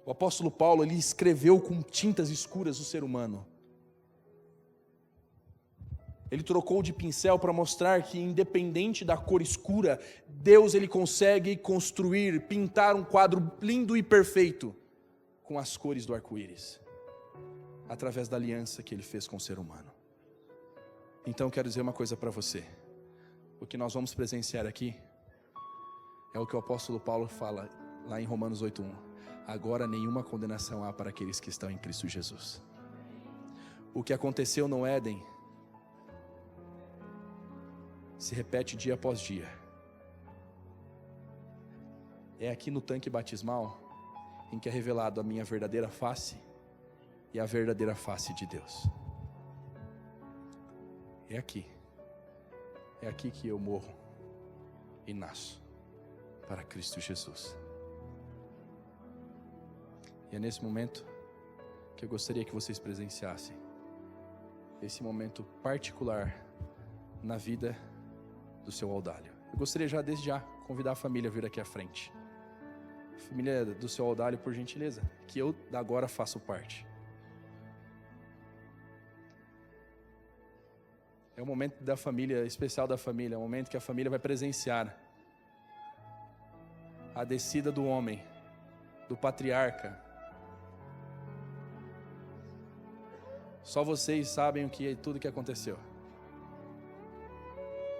S3: O apóstolo Paulo, ele escreveu com tintas escuras o ser humano. Ele trocou de pincel para mostrar que, independente da cor escura, Deus ele consegue construir, pintar um quadro lindo e perfeito com as cores do arco-íris, através da aliança que ele fez com o ser humano. Então eu quero dizer uma coisa para você. O que nós vamos presenciar aqui é o que o apóstolo Paulo fala lá em Romanos 8:1. Agora nenhuma condenação há para aqueles que estão em Cristo Jesus. O que aconteceu no Éden se repete dia após dia. É aqui no tanque batismal em que é revelado a minha verdadeira face e a verdadeira face de Deus. É aqui que eu morro e nasço para Cristo Jesus. E é nesse momento que eu gostaria que vocês presenciassem esse momento particular na vida do seu Audálio. Eu gostaria já, desde já, convidar a família a vir aqui à frente. Família do seu Audálio, por gentileza, que eu agora faço parte. É um momento da família, especial da família, é um momento que a família vai presenciar a descida do homem, do patriarca. Só vocês sabem tudo que aconteceu.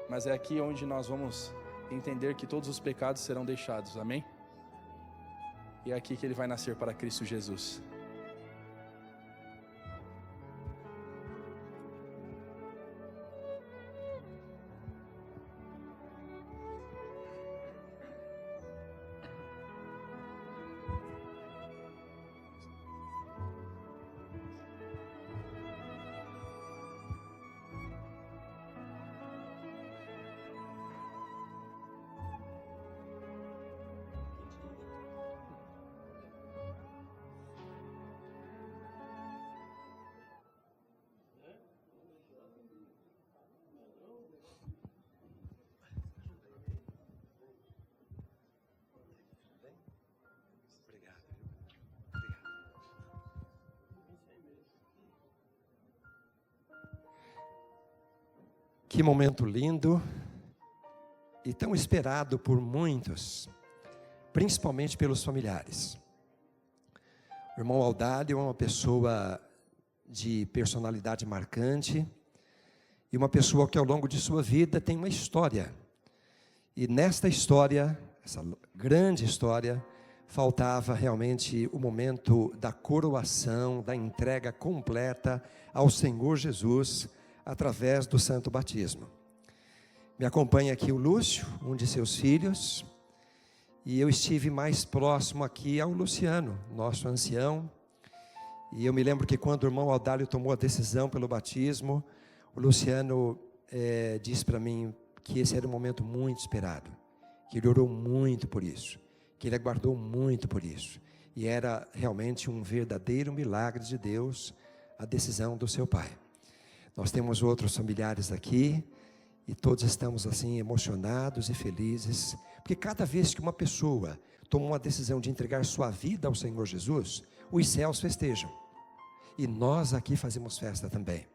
S3: Mas é aqui onde nós vamos entender que todos os pecados serão deixados, amém? E é aqui que ele vai nascer para Cristo Jesus.
S5: Que momento lindo e tão esperado por muitos, principalmente pelos familiares. O irmão Audálio é uma pessoa de personalidade marcante e uma pessoa que ao longo de sua vida tem uma história. E nesta história, essa grande história, faltava realmente o momento da coroação, da entrega completa ao Senhor Jesus, através do santo batismo. Me acompanha aqui o Lúcio, um de seus filhos, e eu estive mais próximo aqui ao Luciano, nosso ancião, e eu me lembro que quando o irmão Audálio tomou a decisão pelo batismo, o Luciano disse para mim que esse era um momento muito esperado, que ele orou muito por isso, que ele aguardou muito por isso, e era realmente um verdadeiro milagre de Deus, a decisão do seu pai. Nós temos outros familiares aqui, e todos estamos assim emocionados e felizes, porque cada vez que uma pessoa toma uma decisão de entregar sua vida ao Senhor Jesus, os céus festejam, e nós aqui fazemos festa também.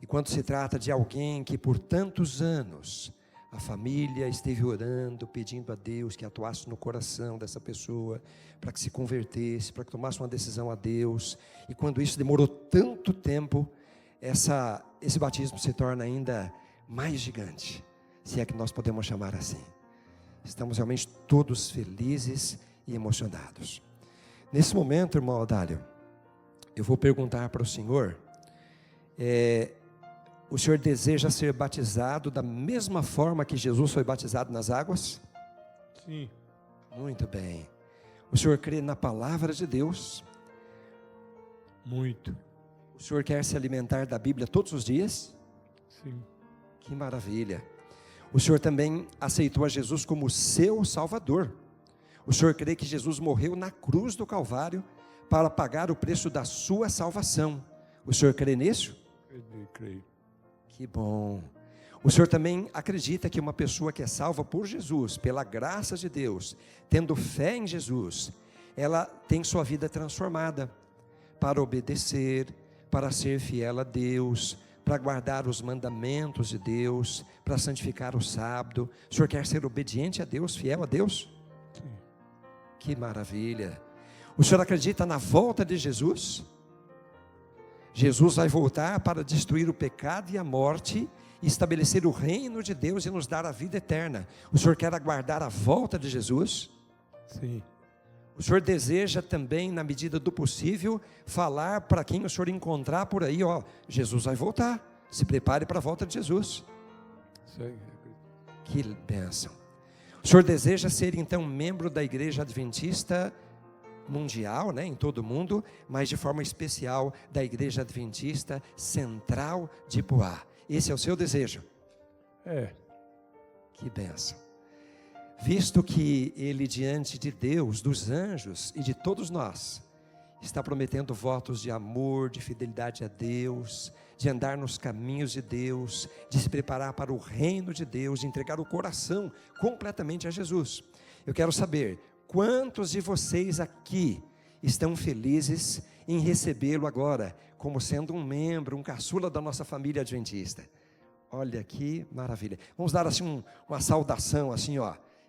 S5: E quando se trata de alguém que por tantos anos a família esteve orando, pedindo a Deus que atuasse no coração dessa pessoa, para que se convertesse, para que tomasse uma decisão a Deus, e quando isso demorou tanto tempo, esse batismo se torna ainda mais gigante, se é que nós podemos chamar assim. Estamos realmente todos felizes e emocionados. Nesse momento, irmão Audálio, eu vou perguntar para o senhor, o senhor deseja ser batizado da mesma forma que Jesus foi batizado nas águas?
S6: Sim.
S5: Muito bem. O senhor crê na palavra de Deus?
S6: Muito.
S5: O senhor quer se alimentar da Bíblia todos os dias?
S6: Sim.
S5: Que maravilha. O senhor também aceitou a Jesus como seu Salvador. O senhor crê que Jesus morreu na cruz do Calvário para pagar o preço da sua salvação. O senhor crê nisso?
S6: Creio.
S5: Que bom. O senhor também acredita que uma pessoa que é salva por Jesus, pela graça de Deus, tendo fé em Jesus, ela tem sua vida transformada para obedecer, para ser fiel a Deus, para guardar os mandamentos de Deus, para santificar o sábado. O senhor quer ser obediente a Deus, fiel a Deus?
S6: Sim.
S5: Que maravilha. O senhor acredita na volta de Jesus? Jesus vai voltar para destruir o pecado e a morte, e estabelecer o reino de Deus e nos dar a vida eterna. O senhor quer aguardar a volta de Jesus?
S6: Sim.
S5: O senhor deseja também, na medida do possível, falar para quem o senhor encontrar por aí, Jesus vai voltar, se prepare para a volta de Jesus.
S6: Sim.
S5: Que bênção. O senhor deseja ser então membro da Igreja Adventista mundial, em todo o mundo, mas de forma especial da Igreja Adventista Central de Poá. Esse é o seu desejo? Que bênção. Visto que ele, diante de Deus, dos anjos e de todos nós, está prometendo votos de amor, de fidelidade a Deus, de andar nos caminhos de Deus, de se preparar para o reino de Deus, de entregar o coração completamente a Jesus. Eu quero saber, quantos de vocês aqui estão felizes em recebê-lo agora, como sendo um membro, um caçula da nossa família adventista? Olha que maravilha. Vamos dar assim uma saudação, assim,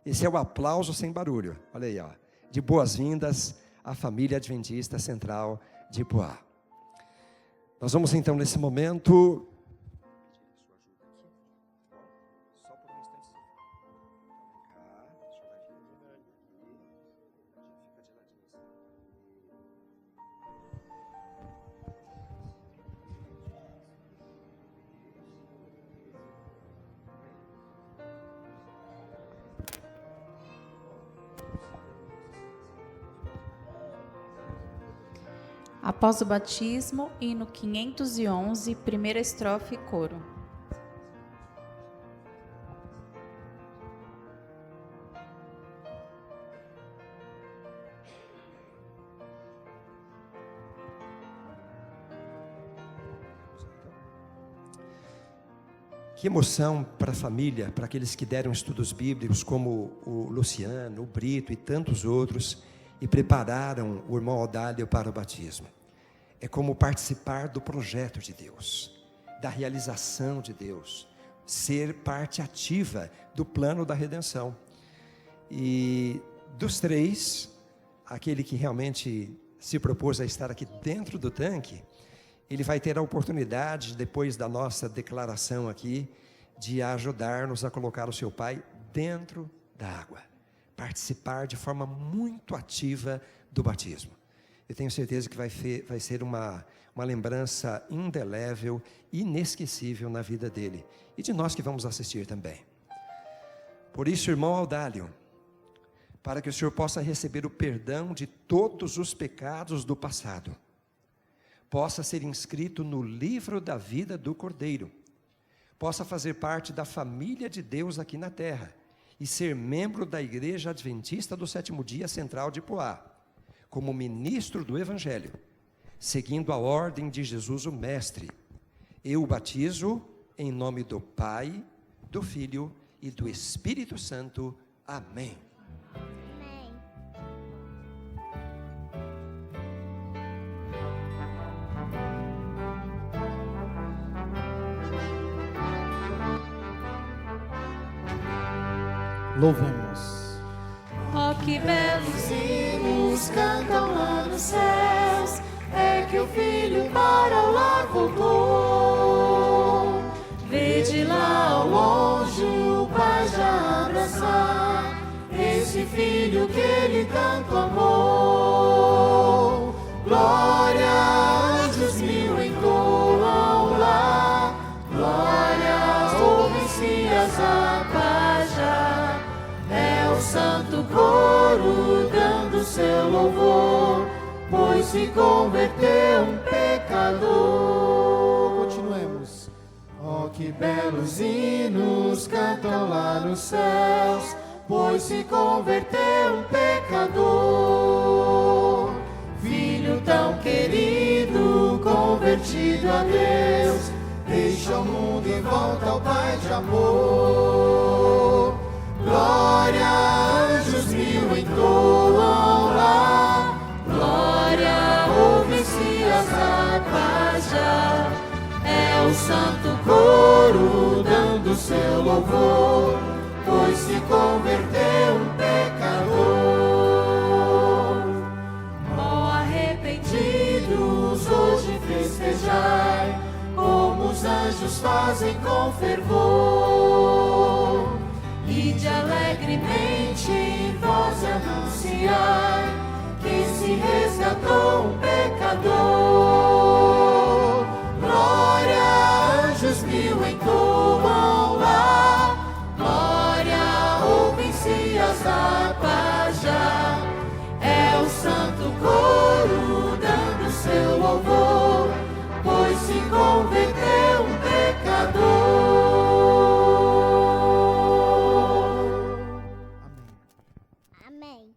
S5: Esse é o aplauso sem barulho, olha aí, de boas-vindas à família adventista central de Poá. Nós vamos então nesse momento
S2: Após o batismo, hino 511, primeira estrofe, coro.
S5: Que emoção para a família, para aqueles que deram estudos bíblicos, como o Luciano, o Brito e tantos outros, e prepararam o irmão Audálio para o batismo. É como participar do projeto de Deus, da realização de Deus. ser parte ativa do plano da redenção. E dos três, aquele que realmente se propôs a estar aqui dentro do tanque, ele vai ter a oportunidade, depois da nossa declaração aqui, de ajudar-nos a colocar o seu pai dentro da água, participar de forma muito ativa do batismo. Eu tenho certeza que vai ser uma lembrança indelével, inesquecível na vida dele, e de nós que vamos assistir também. Por isso, irmão Audálio, para que o senhor possa receber o perdão de todos os pecados do passado, possa ser inscrito no livro da vida do Cordeiro, possa fazer parte da família de Deus aqui na terra, e ser membro da Igreja Adventista do Sétimo Dia Central de Poá, como ministro do Evangelho, seguindo a ordem de Jesus o Mestre. Eu o batizo em nome do Pai, do Filho e do Espírito Santo. Amém.
S1: Louvemos.
S2: Oh, que belos hinos cantam lá nos céus, é que o Filho para o lar voltou. Vede lá ao longe o Pai já abraçar esse Filho que Ele tanto amou. Glória, anjos mil entoam lá, glória, ouvem-se as harpas já. É o santo coro dando seu louvor, pois se converteu um pecador.
S1: Continuemos.
S2: Oh, que belos hinos cantam lá nos céus, pois se converteu um pecador. Filho tão querido, convertido a Deus, deixa o mundo e volta ao Pai de amor. Glória, anjos mil entoam lá, glória, ouvem-se as harpas já. É o santo coro dando seu louvor, pois se converteu um pecador. Ó arrependidos, hoje festejai, como os anjos fazem com fervor. Ide alegremente, vós anunciai, que se resgatou um pecador. Glória, anjos mil entoam lá, glória, ouvem-se as harpas já. É o santo coro dando seu louvor, pois se converteu um pecador.
S7: Amém.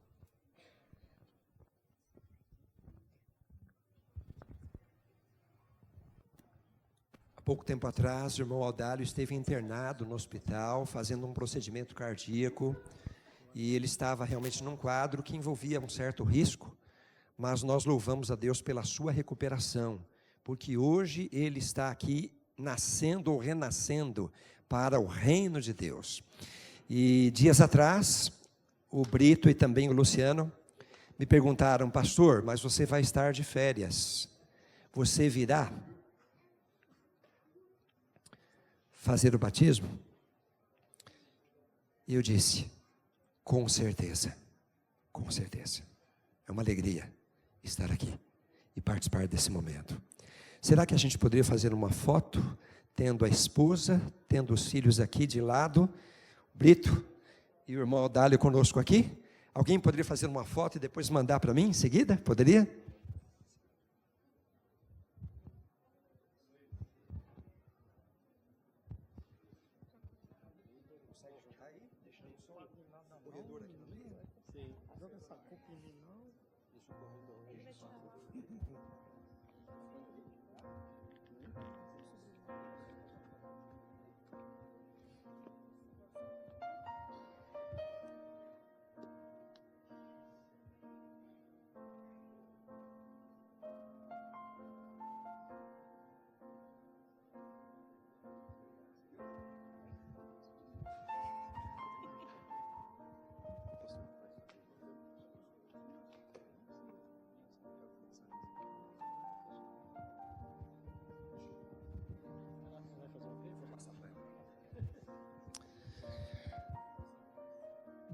S5: Há pouco tempo atrás, o irmão Audálio esteve internado no hospital, fazendo um procedimento cardíaco, e ele estava realmente num quadro que envolvia um certo risco, mas nós louvamos a Deus pela sua recuperação, porque hoje ele está aqui nascendo ou renascendo para o reino de Deus. E dias atrás, o Brito e também o Luciano me perguntaram: pastor, mas você vai estar de férias, você virá fazer o batismo? E eu disse: com certeza, com certeza. É uma alegria estar aqui e participar desse momento. Será que a gente poderia fazer uma foto, tendo a esposa, tendo os filhos aqui de lado, Brito e o irmão Audálio conosco aqui? Alguém poderia fazer uma foto e depois mandar para mim em seguida? Poderia?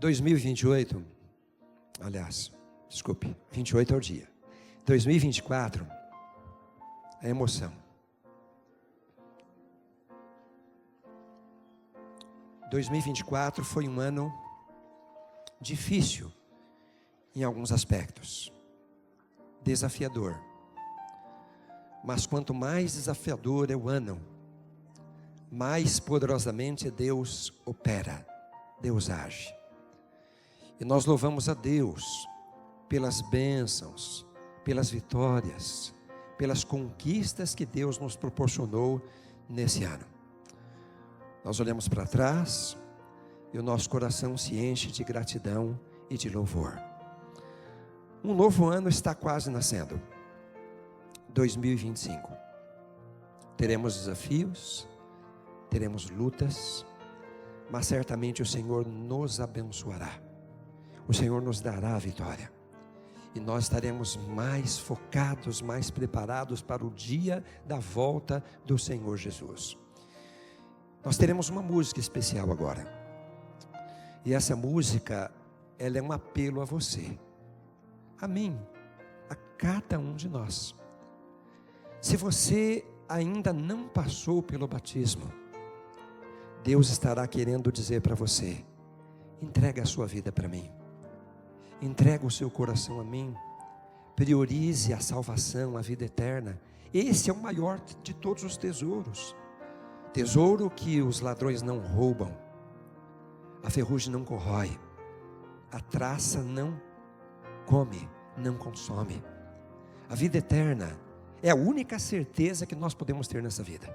S5: 2028, aliás, desculpe, 28 é o dia. 2024 é emoção. 2024 foi um ano difícil em alguns aspectos, desafiador. Mas quanto mais desafiador é o ano, mais poderosamente Deus opera, Deus age. E nós louvamos a Deus pelas bênçãos, pelas vitórias, pelas conquistas que Deus nos proporcionou nesse ano. Nós olhamos para trás e o nosso coração se enche de gratidão e de louvor. Um novo ano está quase nascendo, 2025. Teremos desafios, teremos lutas, mas certamente o Senhor nos abençoará. O Senhor nos dará a vitória. E nós estaremos mais focados, mais preparados para o dia da volta do Senhor Jesus. Nós teremos uma música especial agora. E essa música, ela é um apelo a você, a mim, a cada um de nós. Se você ainda não passou pelo batismo, Deus estará querendo dizer para você: entrega a sua vida para mim, entrega o seu coração a mim, priorize a salvação, a vida eterna. Esse é o maior de todos os tesouros, tesouro que os ladrões não roubam, a ferrugem não corrói, a traça não come, não consome. A vida eterna é a única certeza que nós podemos ter nessa vida,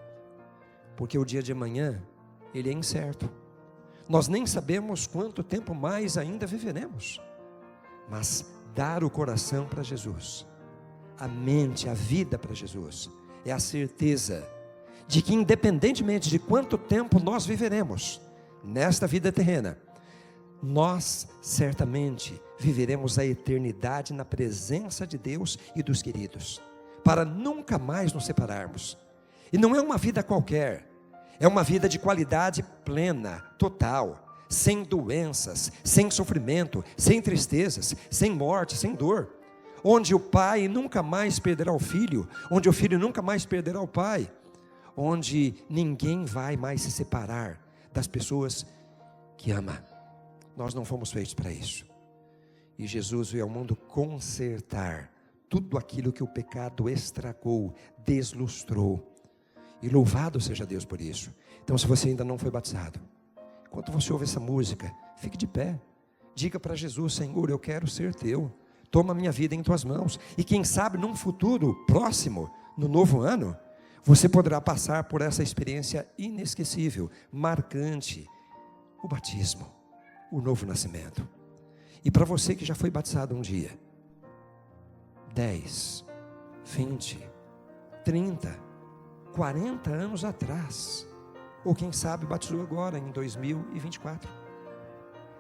S5: porque o dia de amanhã, ele é incerto. Nós nem sabemos quanto tempo mais ainda viveremos, mas dar o coração para Jesus, a mente, a vida para Jesus, é a certeza de que independentemente de quanto tempo nós viveremos nesta vida terrena, nós certamente viveremos a eternidade na presença de Deus e dos queridos, para nunca mais nos separarmos. E não é uma vida qualquer, é uma vida de qualidade plena, total, sem doenças, sem sofrimento, sem tristezas, sem morte, sem dor, onde o pai nunca mais perderá o filho, onde o filho nunca mais perderá o pai, onde ninguém vai mais se separar das pessoas que ama. Nós não fomos feitos para isso. E Jesus veio ao mundo consertar tudo aquilo que o pecado estragou, deslustrou. E louvado seja Deus por isso. Então, se você ainda não foi batizado, enquanto você ouve essa música, fique de pé. Diga para Jesus: Senhor, eu quero ser teu. Toma minha vida em tuas mãos. E quem sabe num futuro próximo, no novo ano, você poderá passar por essa experiência inesquecível, marcante, o batismo, o novo nascimento. E para você que já foi batizado um dia, 10, 20, 30, 40 anos atrás, ou quem sabe batizou agora em 2024,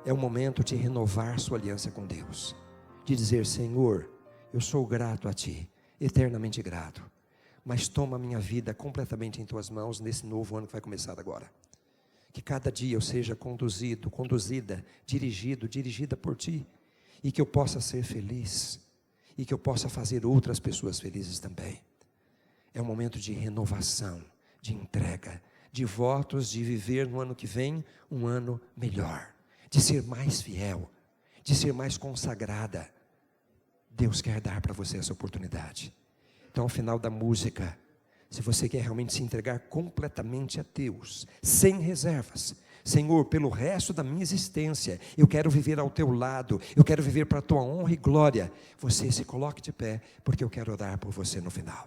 S5: é o momento de renovar sua aliança com Deus, de dizer: Senhor, eu sou grato a Ti, eternamente grato, mas toma a minha vida completamente em Tuas mãos nesse novo ano que vai começar agora. Que cada dia eu seja conduzido, conduzida, dirigido, dirigida por Ti, e que eu possa ser feliz, e que eu possa fazer outras pessoas felizes também. É um momento de renovação, de entrega, de votos de viver no ano que vem um ano melhor, de ser mais fiel, de ser mais consagrada. Deus quer dar para você essa oportunidade. Então, ao final da música, se você quer realmente se entregar completamente a Deus, sem reservas: Senhor, pelo resto da minha existência, eu quero viver ao Teu lado, eu quero viver para a Tua honra e glória, você se coloque de pé, porque eu quero orar por você no final.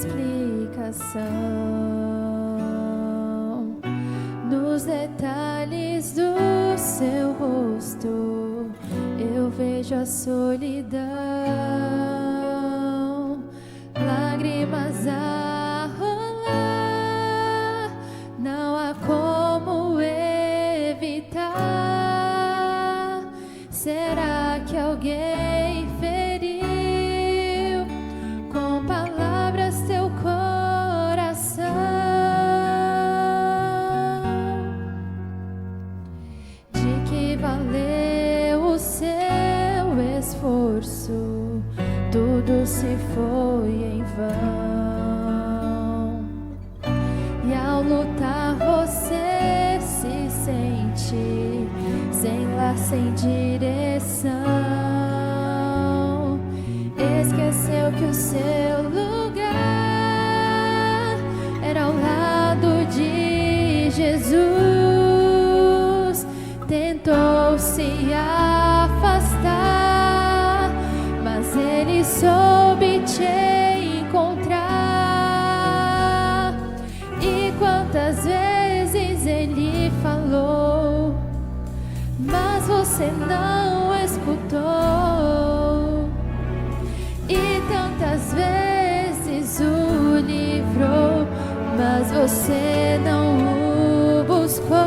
S2: explicação. Nos detalhes do seu rosto, eu vejo a solidão, lágrimas a rolar, não há como evitar. Será que alguém feriu com palavras teu coração? De que valeu o seu esforço? Tudo se foi em vão. E ao lutar você se sente sem lar, sem direção. Esqueceu que o seu lugar era ao lado de Jesus. Tentou se afastar, mas ele soube te encontrar. E quantas vezes ele falou, mas você não escutou. E tantas vezes o livrou, mas você não o buscou.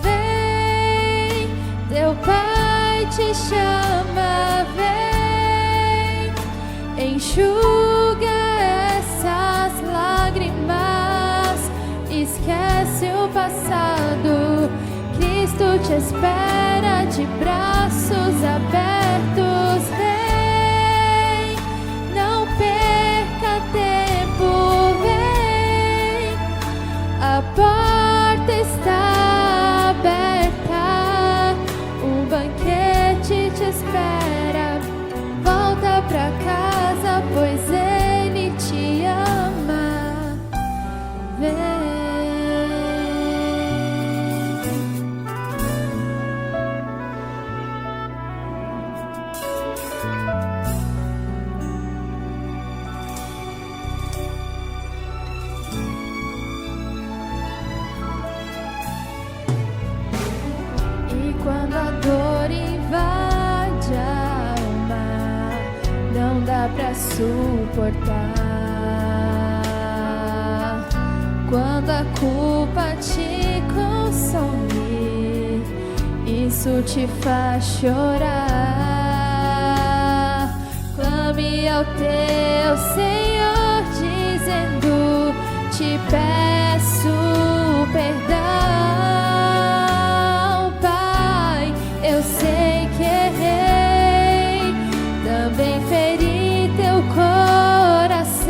S2: Vem, teu Pai te chama, vem, enxuga essas lágrimas, esquece o passado. Cristo te espera de braços abertos. Vem, não perca tempo, vem, a porta está aberta, um banquete te espera. Volta pra casa, pois ele te ama. Vem. Quando a dor invade a alma, não dá pra suportar. Quando a culpa te consome, isso te faz chorar. Clame ao teu Senhor dizendo: te peço perdão. Eu sei que errei, também feri teu coração.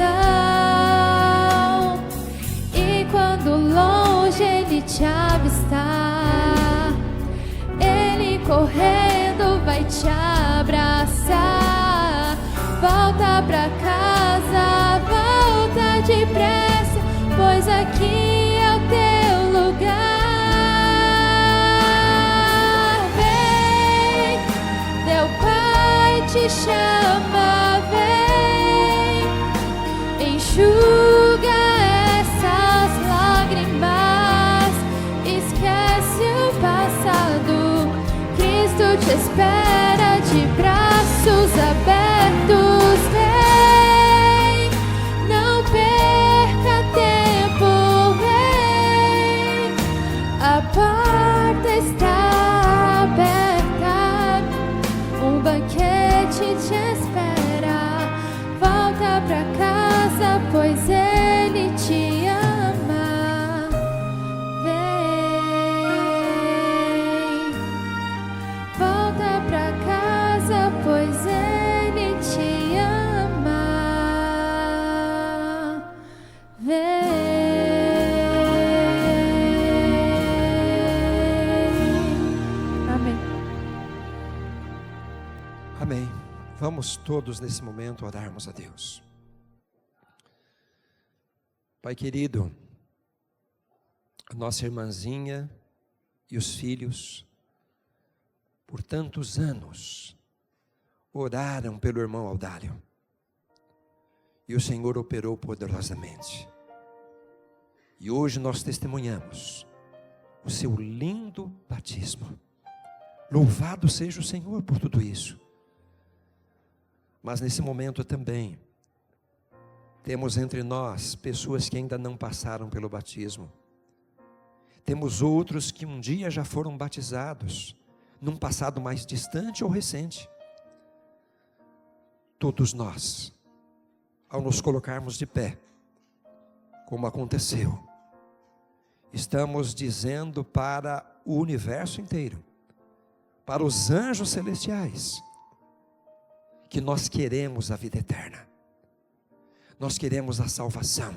S2: E quando longe ele te avistar, ele correndo vai te abraçar. Volta pra casa, volta depressa, pois aqui é o teu lugar. Te chama, vem, enxuga essas lágrimas, esquece o passado. Cristo te espera de braços abertos. Vem, não perca tempo, vem, a porta está aberta, um banquete te espera. Volta pra casa, pois ele te ama. Vem, volta pra casa, pois ele te ama. Vem. Amém.
S5: Amém. Vamos todos nesse momento orarmos a Deus. Pai querido, a nossa irmãzinha e os filhos, por tantos anos, oraram pelo irmão Audálio. E o Senhor operou poderosamente. E hoje nós testemunhamos o seu lindo batismo. Louvado seja o Senhor por tudo isso. Mas nesse momento também, temos entre nós pessoas que ainda não passaram pelo batismo. Temos outros que um dia já foram batizados, num passado mais distante ou recente. Todos nós, ao nos colocarmos de pé, como aconteceu, estamos dizendo para o universo inteiro, para os anjos celestiais, que nós queremos a vida eterna, nós queremos a salvação,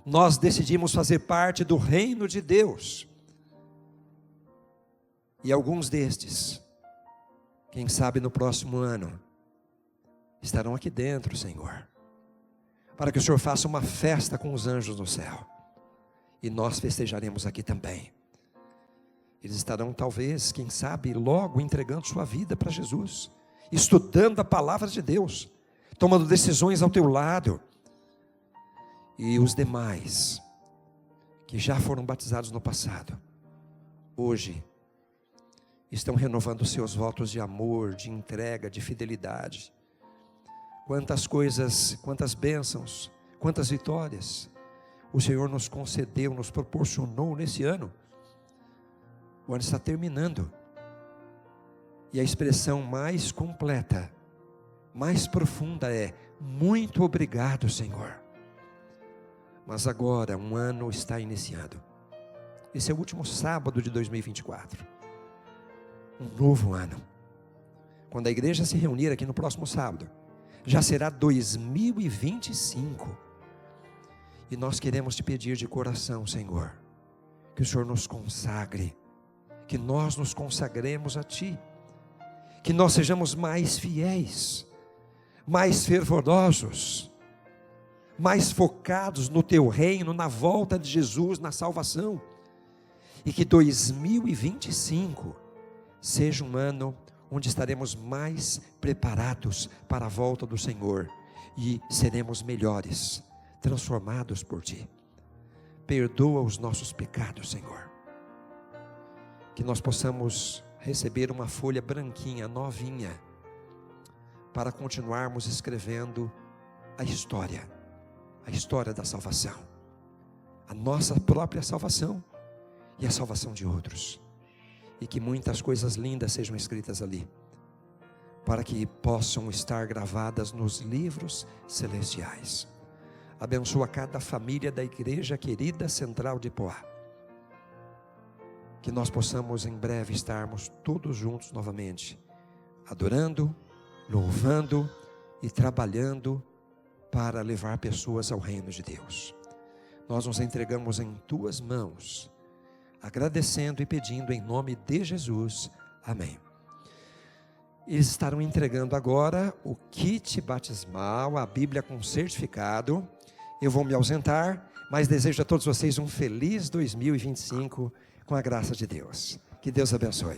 S5: nós decidimos fazer parte do reino de Deus, e alguns destes, quem sabe no próximo ano, estarão aqui dentro, Senhor, para que o Senhor faça uma festa com os anjos no céu, e nós festejaremos aqui também. Eles estarão talvez, quem sabe, logo entregando sua vida para Jesus, estudando a palavra de Deus, tomando decisões ao teu lado. E os demais, que já foram batizados no passado, hoje, estão renovando seus votos de amor, de entrega, de fidelidade. Quantas coisas, quantas bênçãos, quantas vitórias o Senhor nos concedeu, nos proporcionou nesse ano. O ano está terminando, e a expressão mais completa, mais profunda é: muito obrigado, Senhor. Mas agora um ano está iniciado. Esse é o último sábado de 2024. Um novo ano. Quando a igreja se reunir aqui no próximo sábado, já será 2025. E nós queremos te pedir de coração, Senhor, que o Senhor nos consagre, que nós nos consagremos a Ti, que nós sejamos mais fiéis, mais fervorosos, mais focados no Teu reino, na volta de Jesus, na salvação, e que 2025 seja um ano onde estaremos mais preparados para a volta do Senhor, e seremos melhores, transformados por Ti. Perdoa os nossos pecados, Senhor, que nós possamos receber uma folha branquinha, novinha, para continuarmos escrevendo a história da salvação, a nossa própria salvação e a salvação de outros, e que muitas coisas lindas sejam escritas ali, para que possam estar gravadas nos livros celestiais. Abençoa cada família da Igreja Querida Central de Poá, que nós possamos em breve estarmos todos juntos novamente, adorando, louvando e trabalhando para levar pessoas ao reino de Deus. Nós nos entregamos em Tuas mãos, agradecendo e pedindo em nome de Jesus, amém. Eles estarão entregando agora o kit batismal, a Bíblia com certificado. Eu vou me ausentar, mas desejo a todos vocês um feliz 2025 com a graça de Deus. Que Deus abençoe.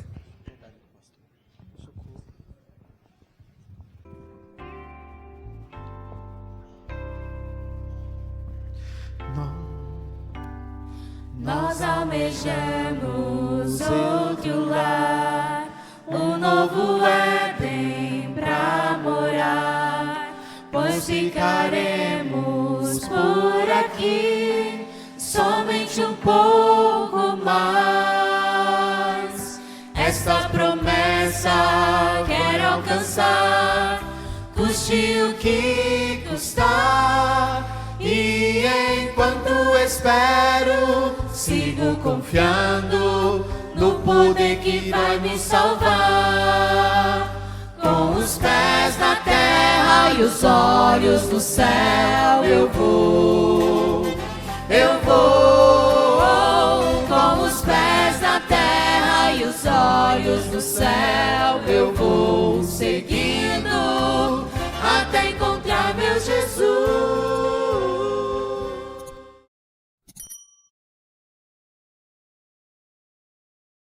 S2: Nós almejamos outro lar, um novo Éden pra morar, pois ficaremos por aqui somente um pouco mais. Esta promessa quero alcançar, custe o que custar. E enquanto espero, sigo confiando no poder que vai me salvar. Com os pés na terra e os olhos no céu, eu vou. Com os pés na terra e os olhos no céu, eu vou.